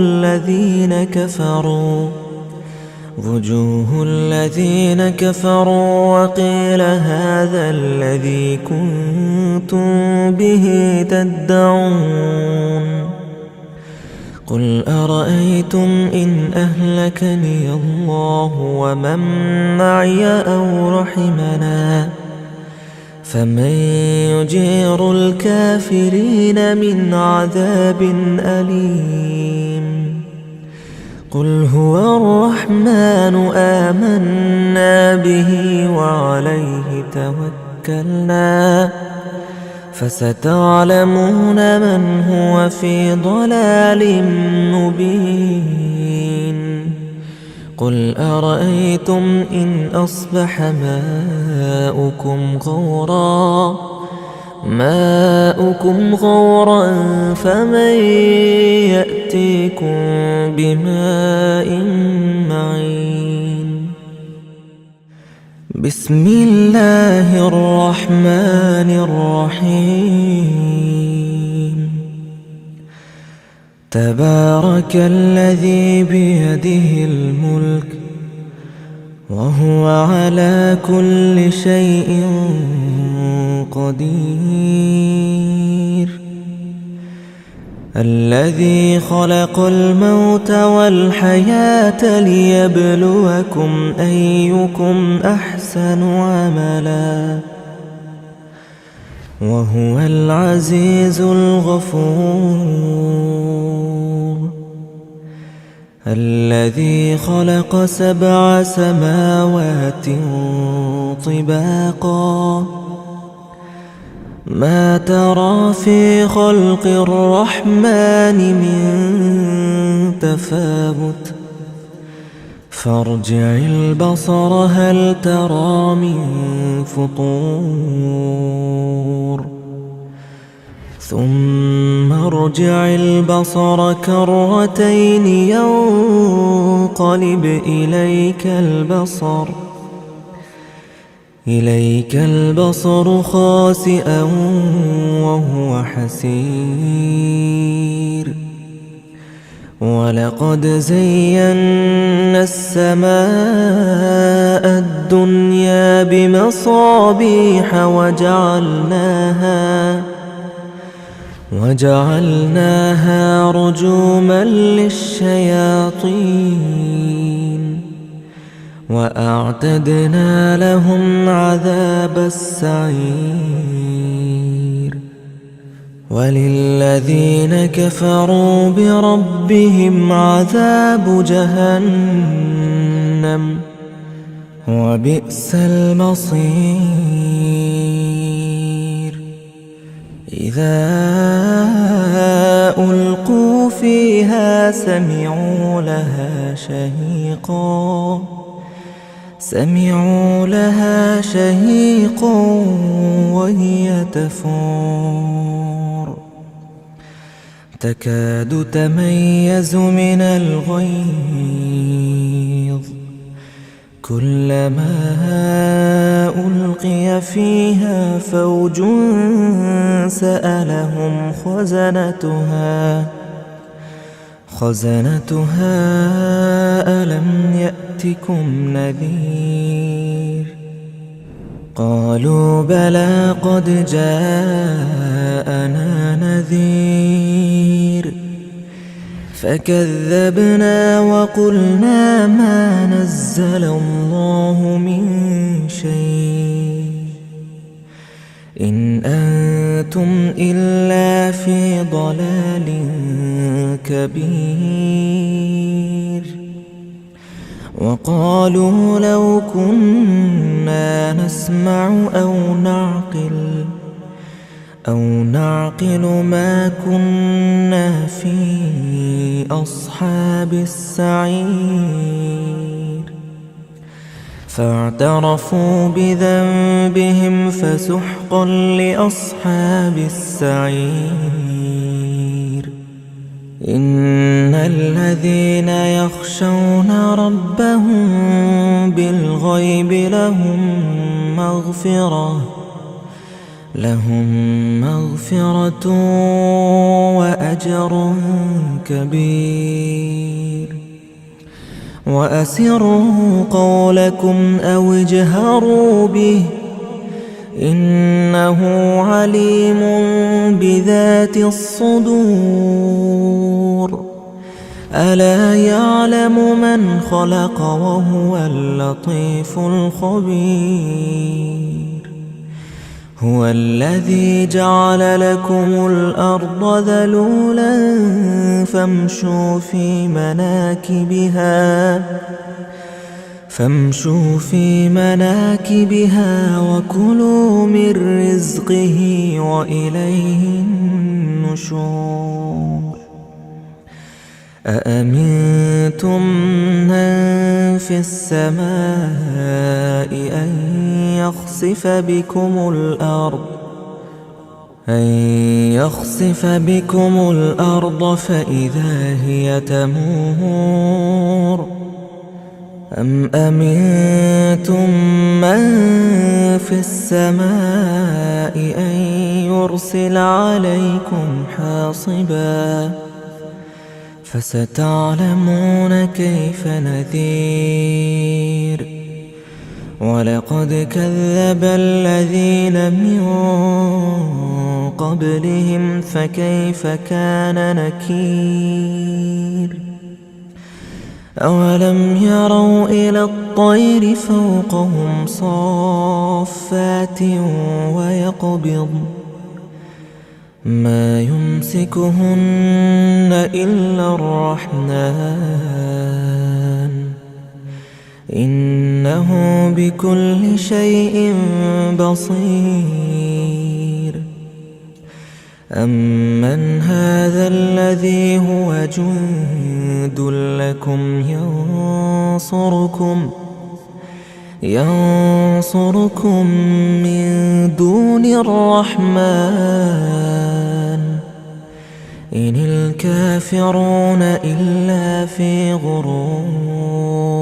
الَّذِينَ كَفَرُوا وَقِيلَ هَٰذَا الَّذِي كُنتُم بِهِ تَدَّعُونَ قُلْ أَرَأَيْتُمْ إِنْ أَهْلَكَنِيَ اللَّهُ وَمَن مَّعِيَ أَوْ رَحِمَنَا فَمَن يُجِيرُ الْكَافِرِينَ مِنْ عَذَابٍ أَلِيمٍ قُلْ هُوَ الرَّحْمَٰنُ آمَنَّا بِهِ وَعَلَيْهِ تَوَكَّلْنَا فَسَتَعْلَمُونَ مَنْ هُوَ في ضَلَالٍ مُّبِينٍ قُلْ أَرَأَيْتُمْ إِنْ أَصْبَحَ مَاؤُكُمْ غَوْرًا فَمَن يَأْتِيكُم بِمَاءٍ مَّعِينٍ بسم الله الرحمن الرحيم تبارك الذي بيده الملك وهو على كل شيء قدير الذي خلق الموت والحياة ليبلوكم أيكم أحسن عملا وهو العزيز الغفور الذي خلق 7 سماوات طباقا ما ترى في خلق الرحمن من تفاوت فارجع البصر هل ترى من فطور ثم ارجع البصر كرتين ينقلب إليك البصر خاسئا وهو حسير ولقد زينا السماء الدنيا بمصابيح وجعلناها رجوما للشياطين وأعتدنا لهم عذاب السعير وللذين كفروا بربهم عذاب جهنم وبئس المصير. إذا ألقوا فيها سمعوا لها شهيقا وهي تفور تكاد تميز من الغيظ كلما ألقي فيها فوج سألهم خزنتها ألم يأتكم نذير؟ قالوا بلى قد جاءنا نذير فكذبنا وقلنا ما نزل الله من شيء إن أنتم إلا في ضلال كبير. وقالوا لو كنا نسمع أو نعقل ما كنا في أصحاب السعير. فاعترفوا بذنبهم فسحقا لأصحاب السعير. إن الذين يخشون ربهم بالغيب لهم مغفرة وأجر كبير. وأسروا قولكم أو اجهروا به إنه عليم بذات الصدور. ألا يعلم من خلق وهو اللطيف الخبير. هو الذي جعل لكم الأرض ذلولا فامشوا في مناكبها وكلوا من رزقه وإليه النشور. أأمنتم من في السماء أن يخسف بكم الأرض فإذا هي تمور. أم أمنتم من في السماء أن يرسل عليكم حاصبا فستعلمون كيف نذير. ولقد كذب الذين من قبلهم فكيف كان نكير. أولم يروا إلى الطير فوقهم صافات ويقبض ما يمسكهن إلا الرحمن إنه بكل شيء بصير. أمن هذا الذي هو جند لكم ينصركم من دون الرحمن إن الكافرون إلا في غرور.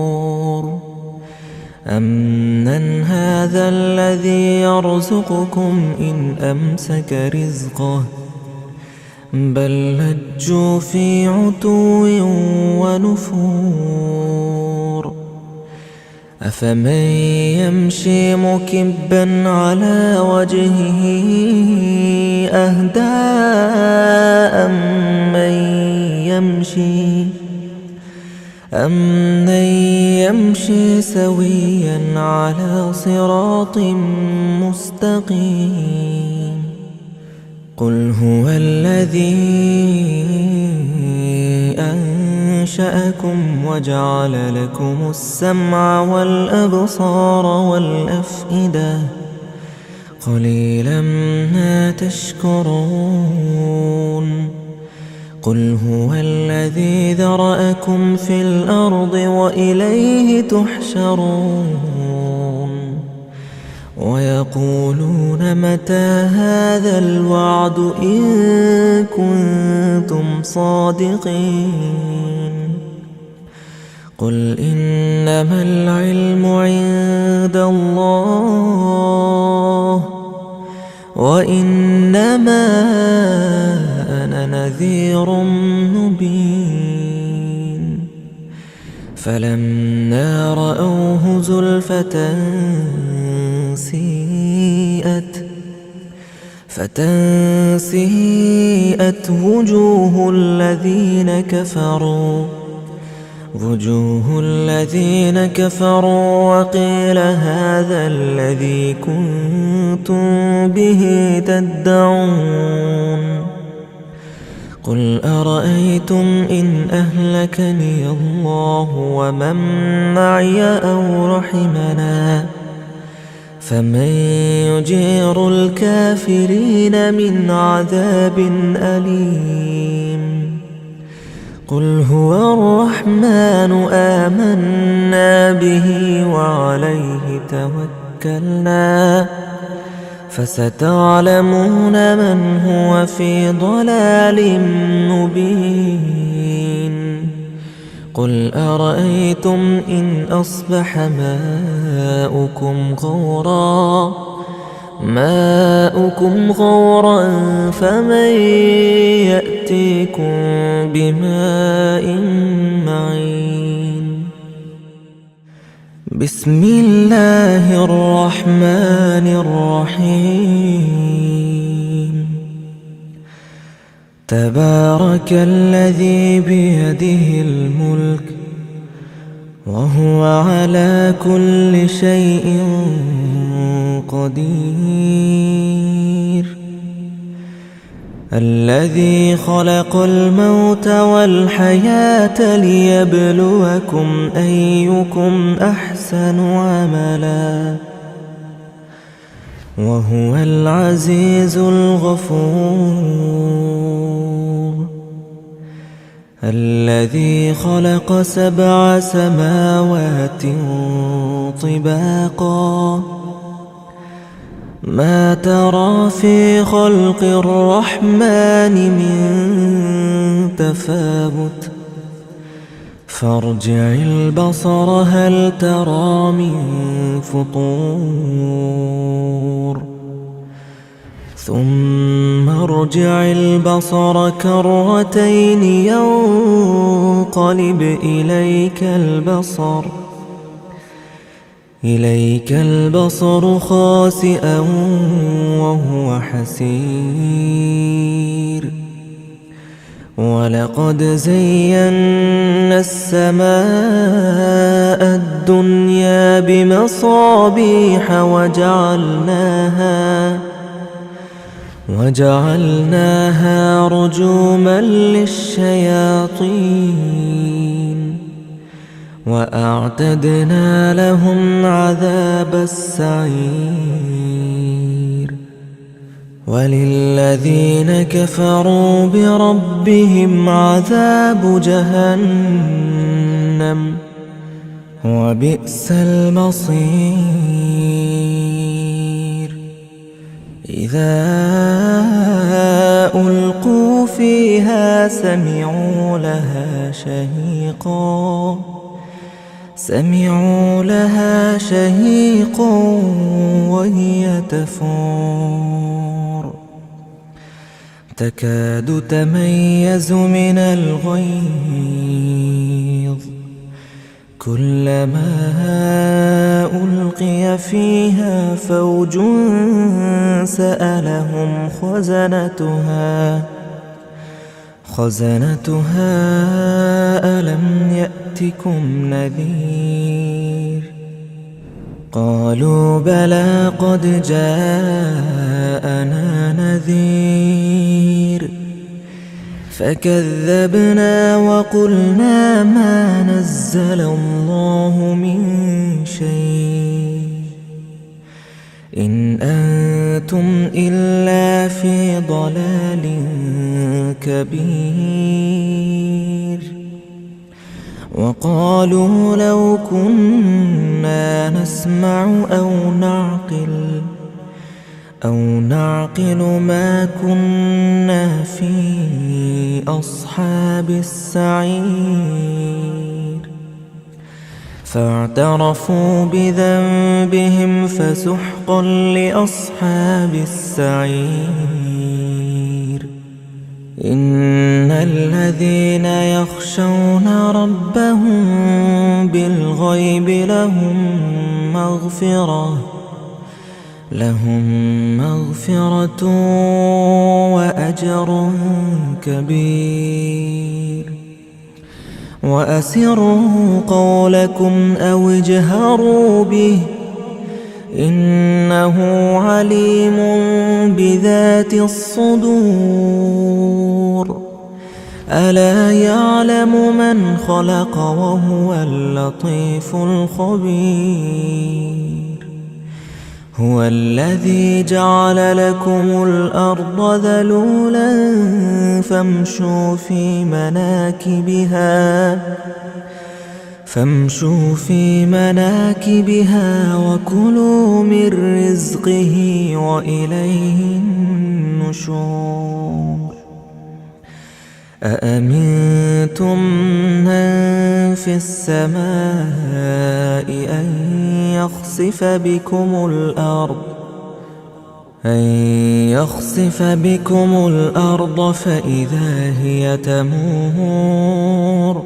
أمن هذا الذي يرزقكم إن أمسك رزقه بل لجوا في عتو ونفور. أفمن يمشي مكبا على وجهه أهدى أمن يمشي سويا على صراط مستقيم. قل هو الذي أنشأكم وجعل لكم السمع والأبصار والأفئدة قليلا ما تشكرون قل هو الذي ذرأكم في الأرض وإليه تحشرون ويقولون متى هذا الوعد إن كنتم صادقين قل إنما العلم عند الله وإنما أنا نذير مبين فلما رأوه زلفة سيئت وجوه الذين كفروا وقيل هذا الذي كنتم به تدعون قل أرأيتم إن أهلكني الله ومن معي أو رحمنا فمن يجير الكافرين من عذاب أليم قل هو الرحمن آمنا به وعليه توكلنا فستعلمون من هو في ضلال مبين قل أرأيتم إن أصبح ماؤكم غورا فمن يأتيكم بماء معين بسم الله الرحمن الرحيم تبارك الذي بيده الملك وهو على كل شيء قدير الذي خلق الموت والحياة ليبلوكم أيكم أحسن عملا وهو العزيز الغفور الذي خلق 7 سماوات طباقا ما ترى في خلق الرحمن من تفاوت فارجع البصر هل ترى من فطور ثم ارجع البصر كرتين ينقلب إليك البصر خاسئا وهو حسير ولقد زينا السماء الدنيا بمصابيح وجعلناها رجوما للشياطين وأعتدنا لهم عذاب السعير وللذين كفروا بربهم عذاب جهنم وبئس المصير إذا ألقوا فيها سمعوا لها شهيقا وهي تفور تكاد تميز من الغيظ كلما ألقي فيها فوج سألهم خزنتها ألم يأتكم نذير قالوا بلى قد جاءنا جاءنا نذير فكذبنا وقلنا ما نزل الله من شيء إن أنتم إلا في ضلال كبير وقالوا لو كنا نسمع أو نعقل ما كنا في أصحاب السعير فاعترفوا بذنبهم فسحقا لأصحاب السعير إن الذين يخشون ربهم بالغيب لهم مغفرة وأجر كبير وأسروا قولكم أو اجهروا به إنه عليم بذات الصدور ألا يعلم من خلق وهو اللطيف الخبير هو الذي جعل لكم الأرض ذلولا فامشوا في مناكبها وكلوا من رزقه وإليه النشور أأمنتم من في السماء أن يخسف بكم الأرض فإذا هي تمور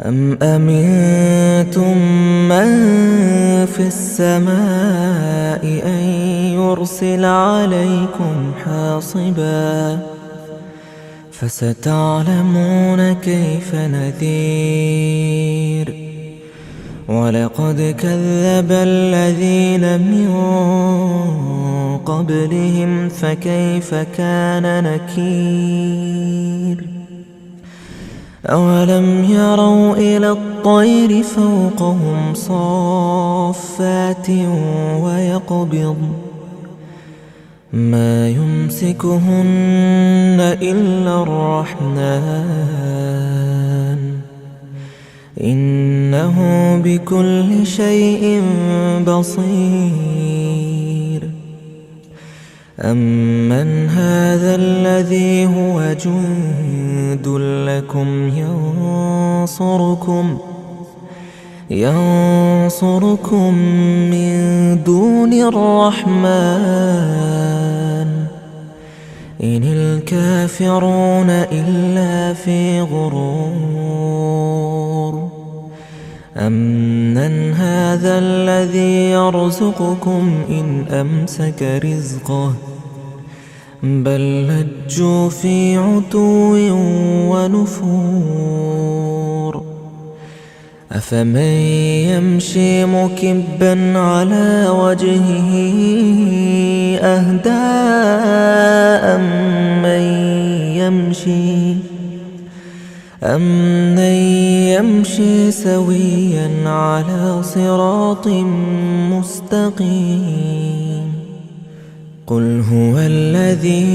أم أمنتم من في السماء أن يرسل عليكم حاصبا فستعلمون كيف نذير ولقد كذب الذين من قبلهم فكيف كان نكير أولم يروا إلى الطير فوقهم صافات ويقبض ما يمسكهن إلا الرحمن إنه بكل شيء بصير أمن هذا الذي هو جند لكم ينصركم من دون الرحمن إن الكافرون إلا في غرور أمن هذا الذي يرزقكم إن أمسك رزقه بل لجوا في عتو ونفور أفمن يمشي مكبا على وجهه أهدى أمن يمشي سويا على صراط مستقيم قل هو الذي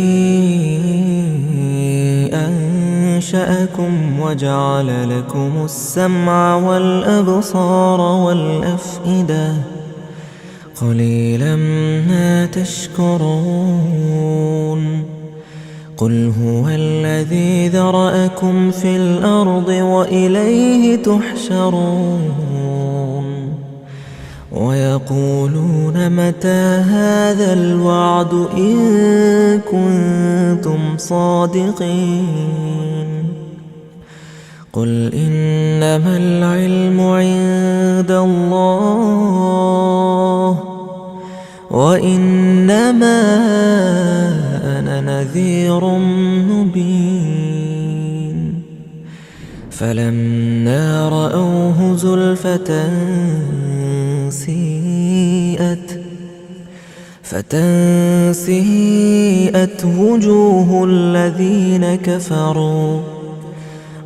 أنشأكم وجعل لكم السمع والأبصار والأفئدة قليلا ما تشكرون قل هو الذي ذرأكم في الأرض وإليه تحشرون ويقولون متى هذا الوعد إن كنتم صادقين قل إنما العلم عند الله وإنما أنا نذير مبين فلما رأوه زلفة فتنسيئت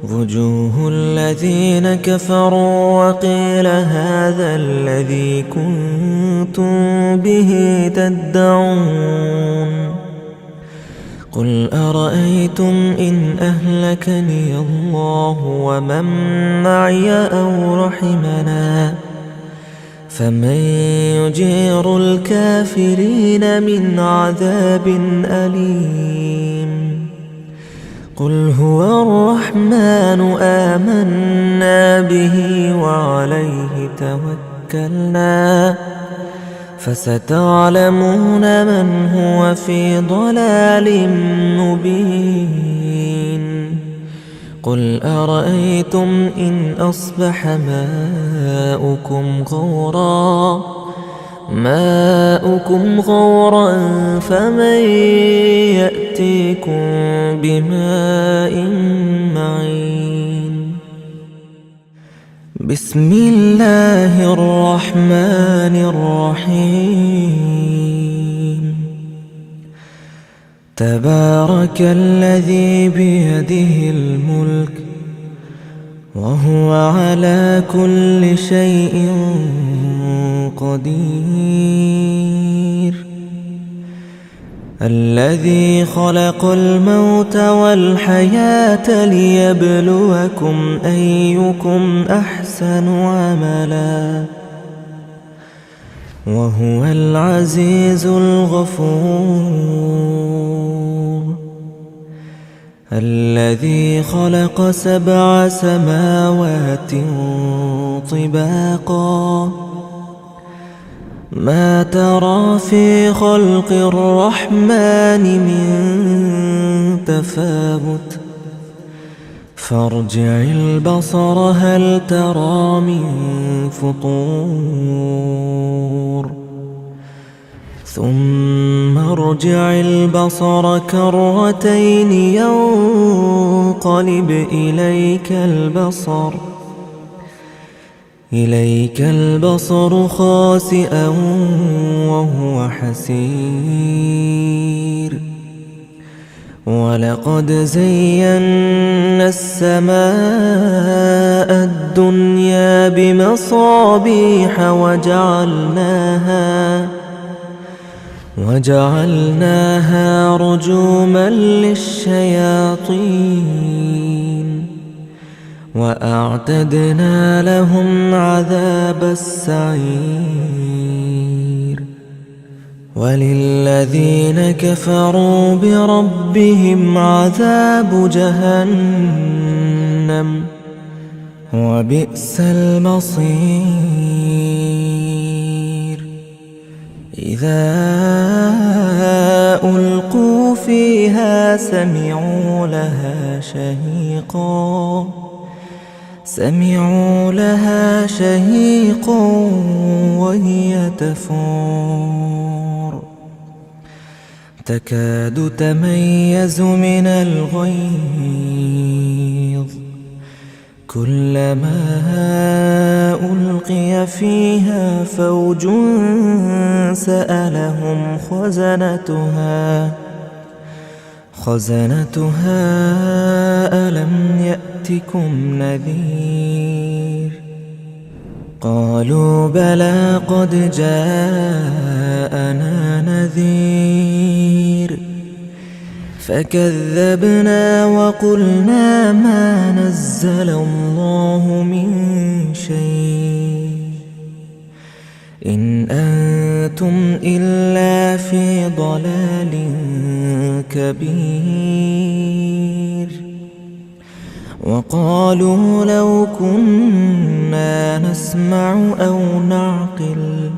وجوه الذين كفروا وقيل هذا الذي كنتم به تدعون قل أرأيتم إن أهلكني الله ومن معي أو رحمنا فمن يجير الكافرين من عذاب أليم قل هو الرحمن آمنا به وعليه توكلنا فستعلمون من هو في ضلال مبين قل أرأيتم إن أصبح ماؤكم غورا فمن يأتيكم بماء معين بسم الله الرحمن الرحيم تبارك الذي بيده الملك وهو على كل شيء قدير الذي خلق الموت والحياة ليبلوكم أيكم أحسن عملا وهو العزيز الغفور الذي خلق 7 سماوات طباقا ما ترى في خلق الرحمن من تفاوت فارجع البصر هل ترى من فطور ثم ارجع البصر كرتين ينقلب إليك البصر خاسئا وهو حسير ولقد زينا السماء الدنيا بمصابيح وجعلناها رجوما للشياطين وأعتدنا لهم عذاب السعير وللذين كفروا بربهم عذاب جهنم وبئس المصير إذا ألقوا فيها سمعوا لها شهيقا وهي تفور تكاد تميز من الغيظ كلما ألقي فيها فوج سألهم خزنتها ألم يأتكم نذير قالوا بلى قد جاءنا نذير فكذبنا وقلنا ما نزل الله من شيء إن أنتم إلا في ضلال كبير وقالوا لو كنا نسمع أو نعقل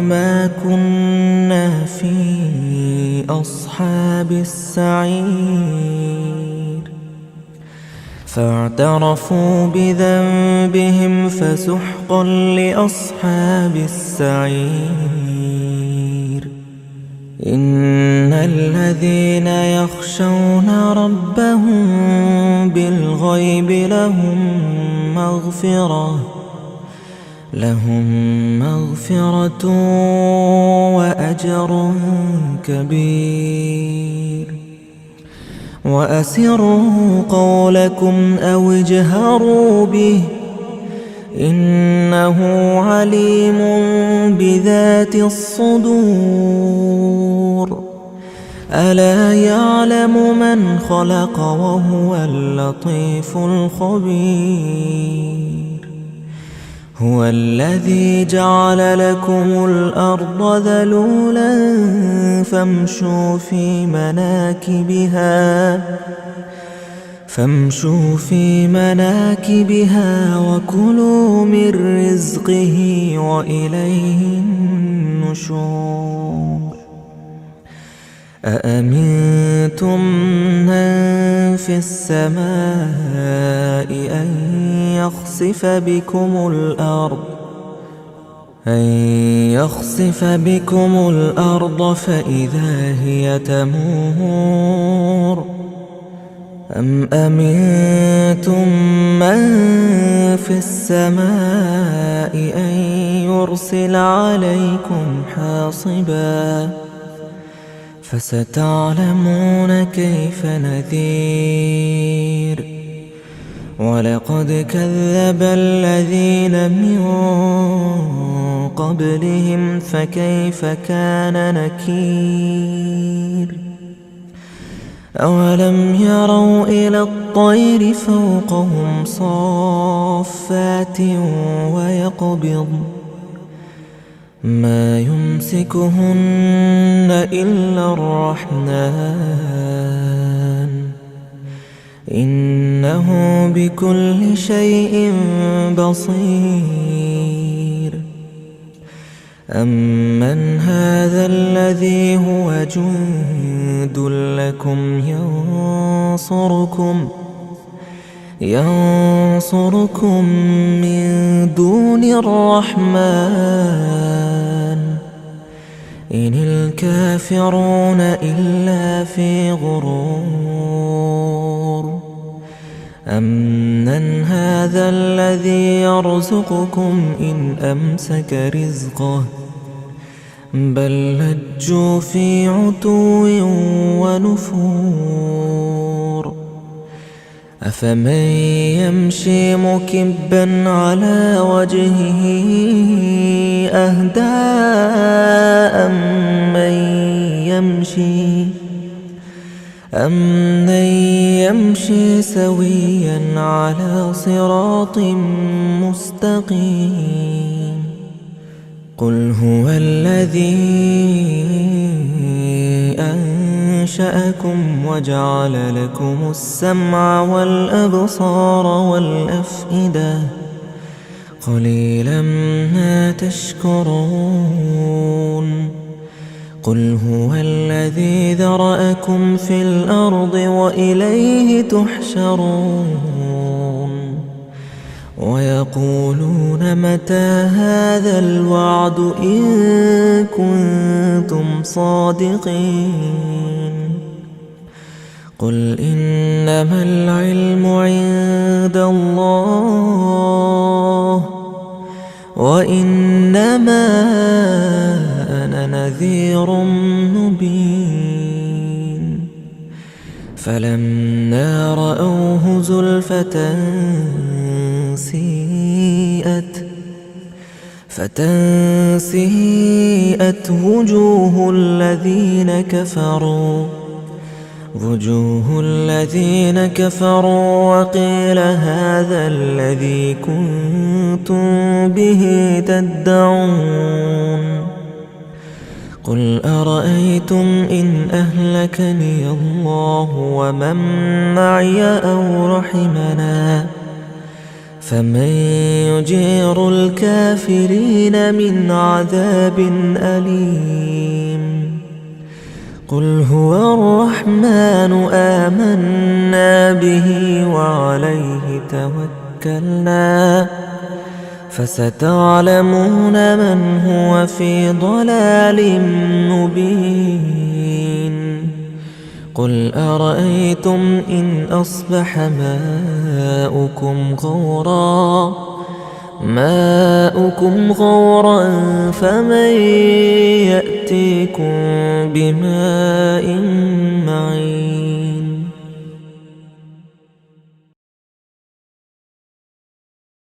ما كنا في أصحاب السعير فاعترفوا بذنبهم فسحقا لأصحاب السعير إن الذين يخشون ربهم بالغيب لهم مغفرة وأجر كبير. وأسروا قولكم أو اجهروا به إنه عليم بذات الصدور. ألا يعلم من خلق وهو اللطيف الخبير. هو الذي جعل لكم الأرض ذلولا فامشوا في مناكبها وكلوا من رزقه وإليه النشور. أأمنتم من في السماء أن يخسف بكم الأرض فإذا هي تمور. أم أمنتم من في السماء أن يرسل عليكم حاصبا فستعلمون كيف نذير. ولقد كذب الذين من قبلهم فكيف كان نكير. أولم يروا إلى الطير فوقهم صافات ويقبض ما يمسكهن إلا الرحمن إنه بكل شيء بصير. أمن هذا الذي هو جند لكم ينصركم من دون الرحمن إن الكافرون إلا في غرور. أمن هذا الذي يرزقكم إن أمسك رزقه بل لجوا في عتو ونفور. أفمن يمشي مكبا على وجهه أهدى أمن يمشي سويا على صراط مستقيم. قل هو الذي أنشأكم وجعل لكم السمع والأبصار والأفئدة قليلا ما تشكرون. قل هو الذي ذرأكم في الأرض وإليه تحشرون. ويقولون متى هذا الوعد إن كنتم صادقين. قل إنما العلم عند الله وإنما أنا نذير مبين. فلما رأوه زلفة سيئت وجوه الذين كفروا وقيل هذا الذي كنتم به تدعون. قل أرأيتم إن أهلكني الله ومن معي أو رحمنا فمن يجير الكافرين من عذاب أليم. قل هو الرحمن آمنا به وعليه توكلنا فستعلمون من هو في ضلال مبين. قل أرأيتم إن أصبح ماؤكم غورا ماؤكم غورا فمن يأتيكم بماء معين